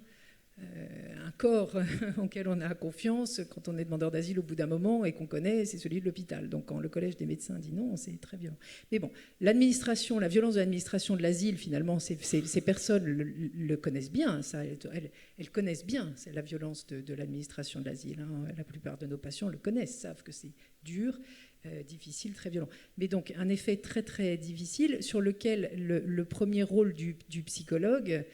corps auquel on a confiance quand on est demandeur d'asile au bout d'un moment et qu'on connaît, c'est celui de l'hôpital. Donc quand le collège des médecins dit non, c'est très violent. Mais bon, l'administration, la violence de l'administration de l'asile, finalement, ces personnes le connaissent bien. Ça, elles connaissent bien la violence de l'administration de l'asile. Hein. La plupart de nos patients le connaissent, savent que c'est dur, difficile, très violent. Mais donc un effet très très difficile sur lequel le premier rôle du psychologue,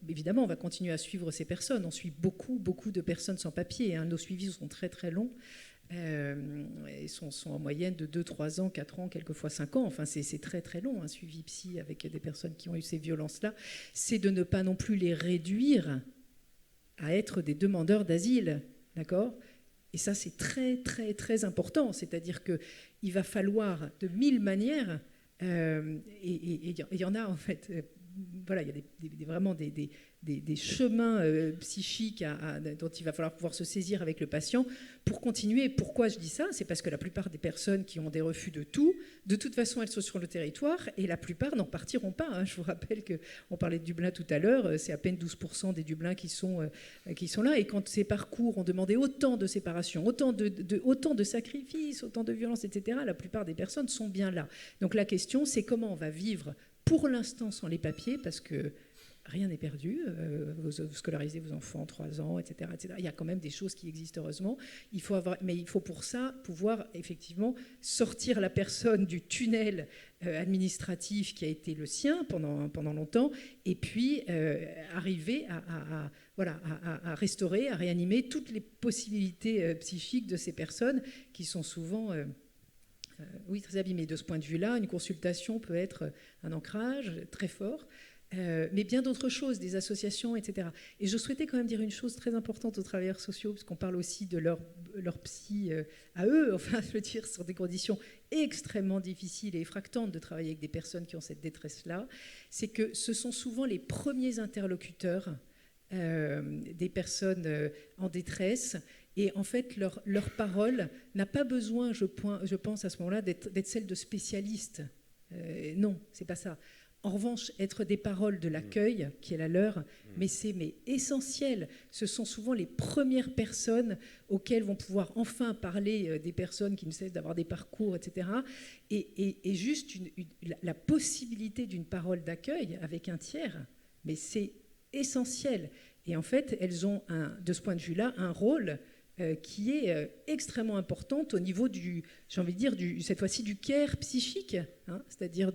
évidemment on va continuer à suivre ces personnes, on suit beaucoup de personnes sans papier, hein. Nos suivis sont très très longs, et sont en moyenne de 2-3 ans, 4 ans, quelquefois 5 ans, enfin c'est très très long un suivi psy avec des personnes qui ont eu ces violences-là, c'est de ne pas non plus les réduire à être des demandeurs d'asile, d'accord ? Et ça, c'est très, très, très important. C'est-à-dire qu'il va falloir de 1000 manières, et il y en a en fait, voilà, il y a vraiment des chemins psychiques dont il va falloir pouvoir se saisir avec le patient pour continuer. Pourquoi je dis ça ? C'est parce que la plupart des personnes qui ont des refus de toute façon, elles sont sur le territoire et la plupart n'en partiront pas. Hein. Je vous rappelle qu'on parlait de Dublin tout à l'heure, c'est à peine 12% des Dublins qui sont là. Et quand ces parcours ont demandé autant de séparation, autant de sacrifices, autant de violences, etc., la plupart des personnes sont bien là. Donc la question, c'est comment on va vivre pour l'instant sans les papiers, parce que rien n'est perdu, vous scolarisez vos enfants 3 ans, etc., etc. Il y a quand même des choses qui existent heureusement. Mais il faut pour ça pouvoir effectivement sortir la personne du tunnel administratif qui a été le sien pendant longtemps, et puis arriver à restaurer, à réanimer toutes les possibilités psychiques de ces personnes qui sont souvent... oui, très abîmées. De ce point de vue-là, une consultation peut être un ancrage très fort, mais bien d'autres choses, des associations, etc. Et je souhaitais quand même dire une chose très importante aux travailleurs sociaux, parce qu'on parle aussi de leur psy à eux, enfin, je veux dire, sur des conditions extrêmement difficiles et effractantes de travailler avec des personnes qui ont cette détresse-là, c'est que ce sont souvent les premiers interlocuteurs des personnes en détresse. Et en fait, leur parole n'a pas besoin, je pense à ce moment-là, d'être celle de spécialistes. Non, c'est pas ça. En revanche, être des paroles de l'accueil, qui est la leur, mais c'est essentiel. Ce sont souvent les premières personnes auxquelles vont pouvoir enfin parler des personnes qui ne cessent d'avoir des parcours, etc. Et juste la possibilité d'une parole d'accueil avec un tiers, mais c'est essentiel. Et en fait, elles ont, de ce point de vue-là, un rôle qui est extrêmement importante au niveau j'ai envie de dire, cette fois-ci du care psychique, hein, c'est-à-dire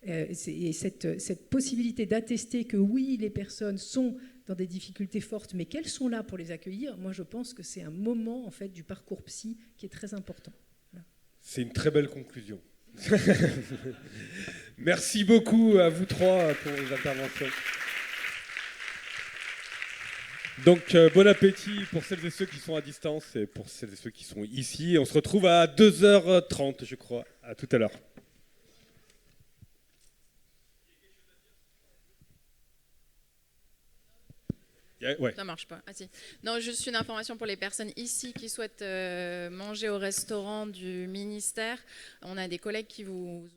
et cette possibilité d'attester que oui, les personnes sont dans des difficultés fortes, mais qu'elles sont là pour les accueillir. Moi, je pense que c'est un moment en fait du parcours psy qui est très important. Voilà. C'est une très belle conclusion. Merci beaucoup à vous trois pour vos interventions. Donc, bon appétit pour celles et ceux qui sont à distance et pour celles et ceux qui sont ici. Et on se retrouve à 2h30, je crois. À tout à l'heure. Ouais. Ça marche pas. Ah, si. Non, juste une information pour les personnes ici qui souhaitent manger au restaurant du ministère. On a des collègues qui vous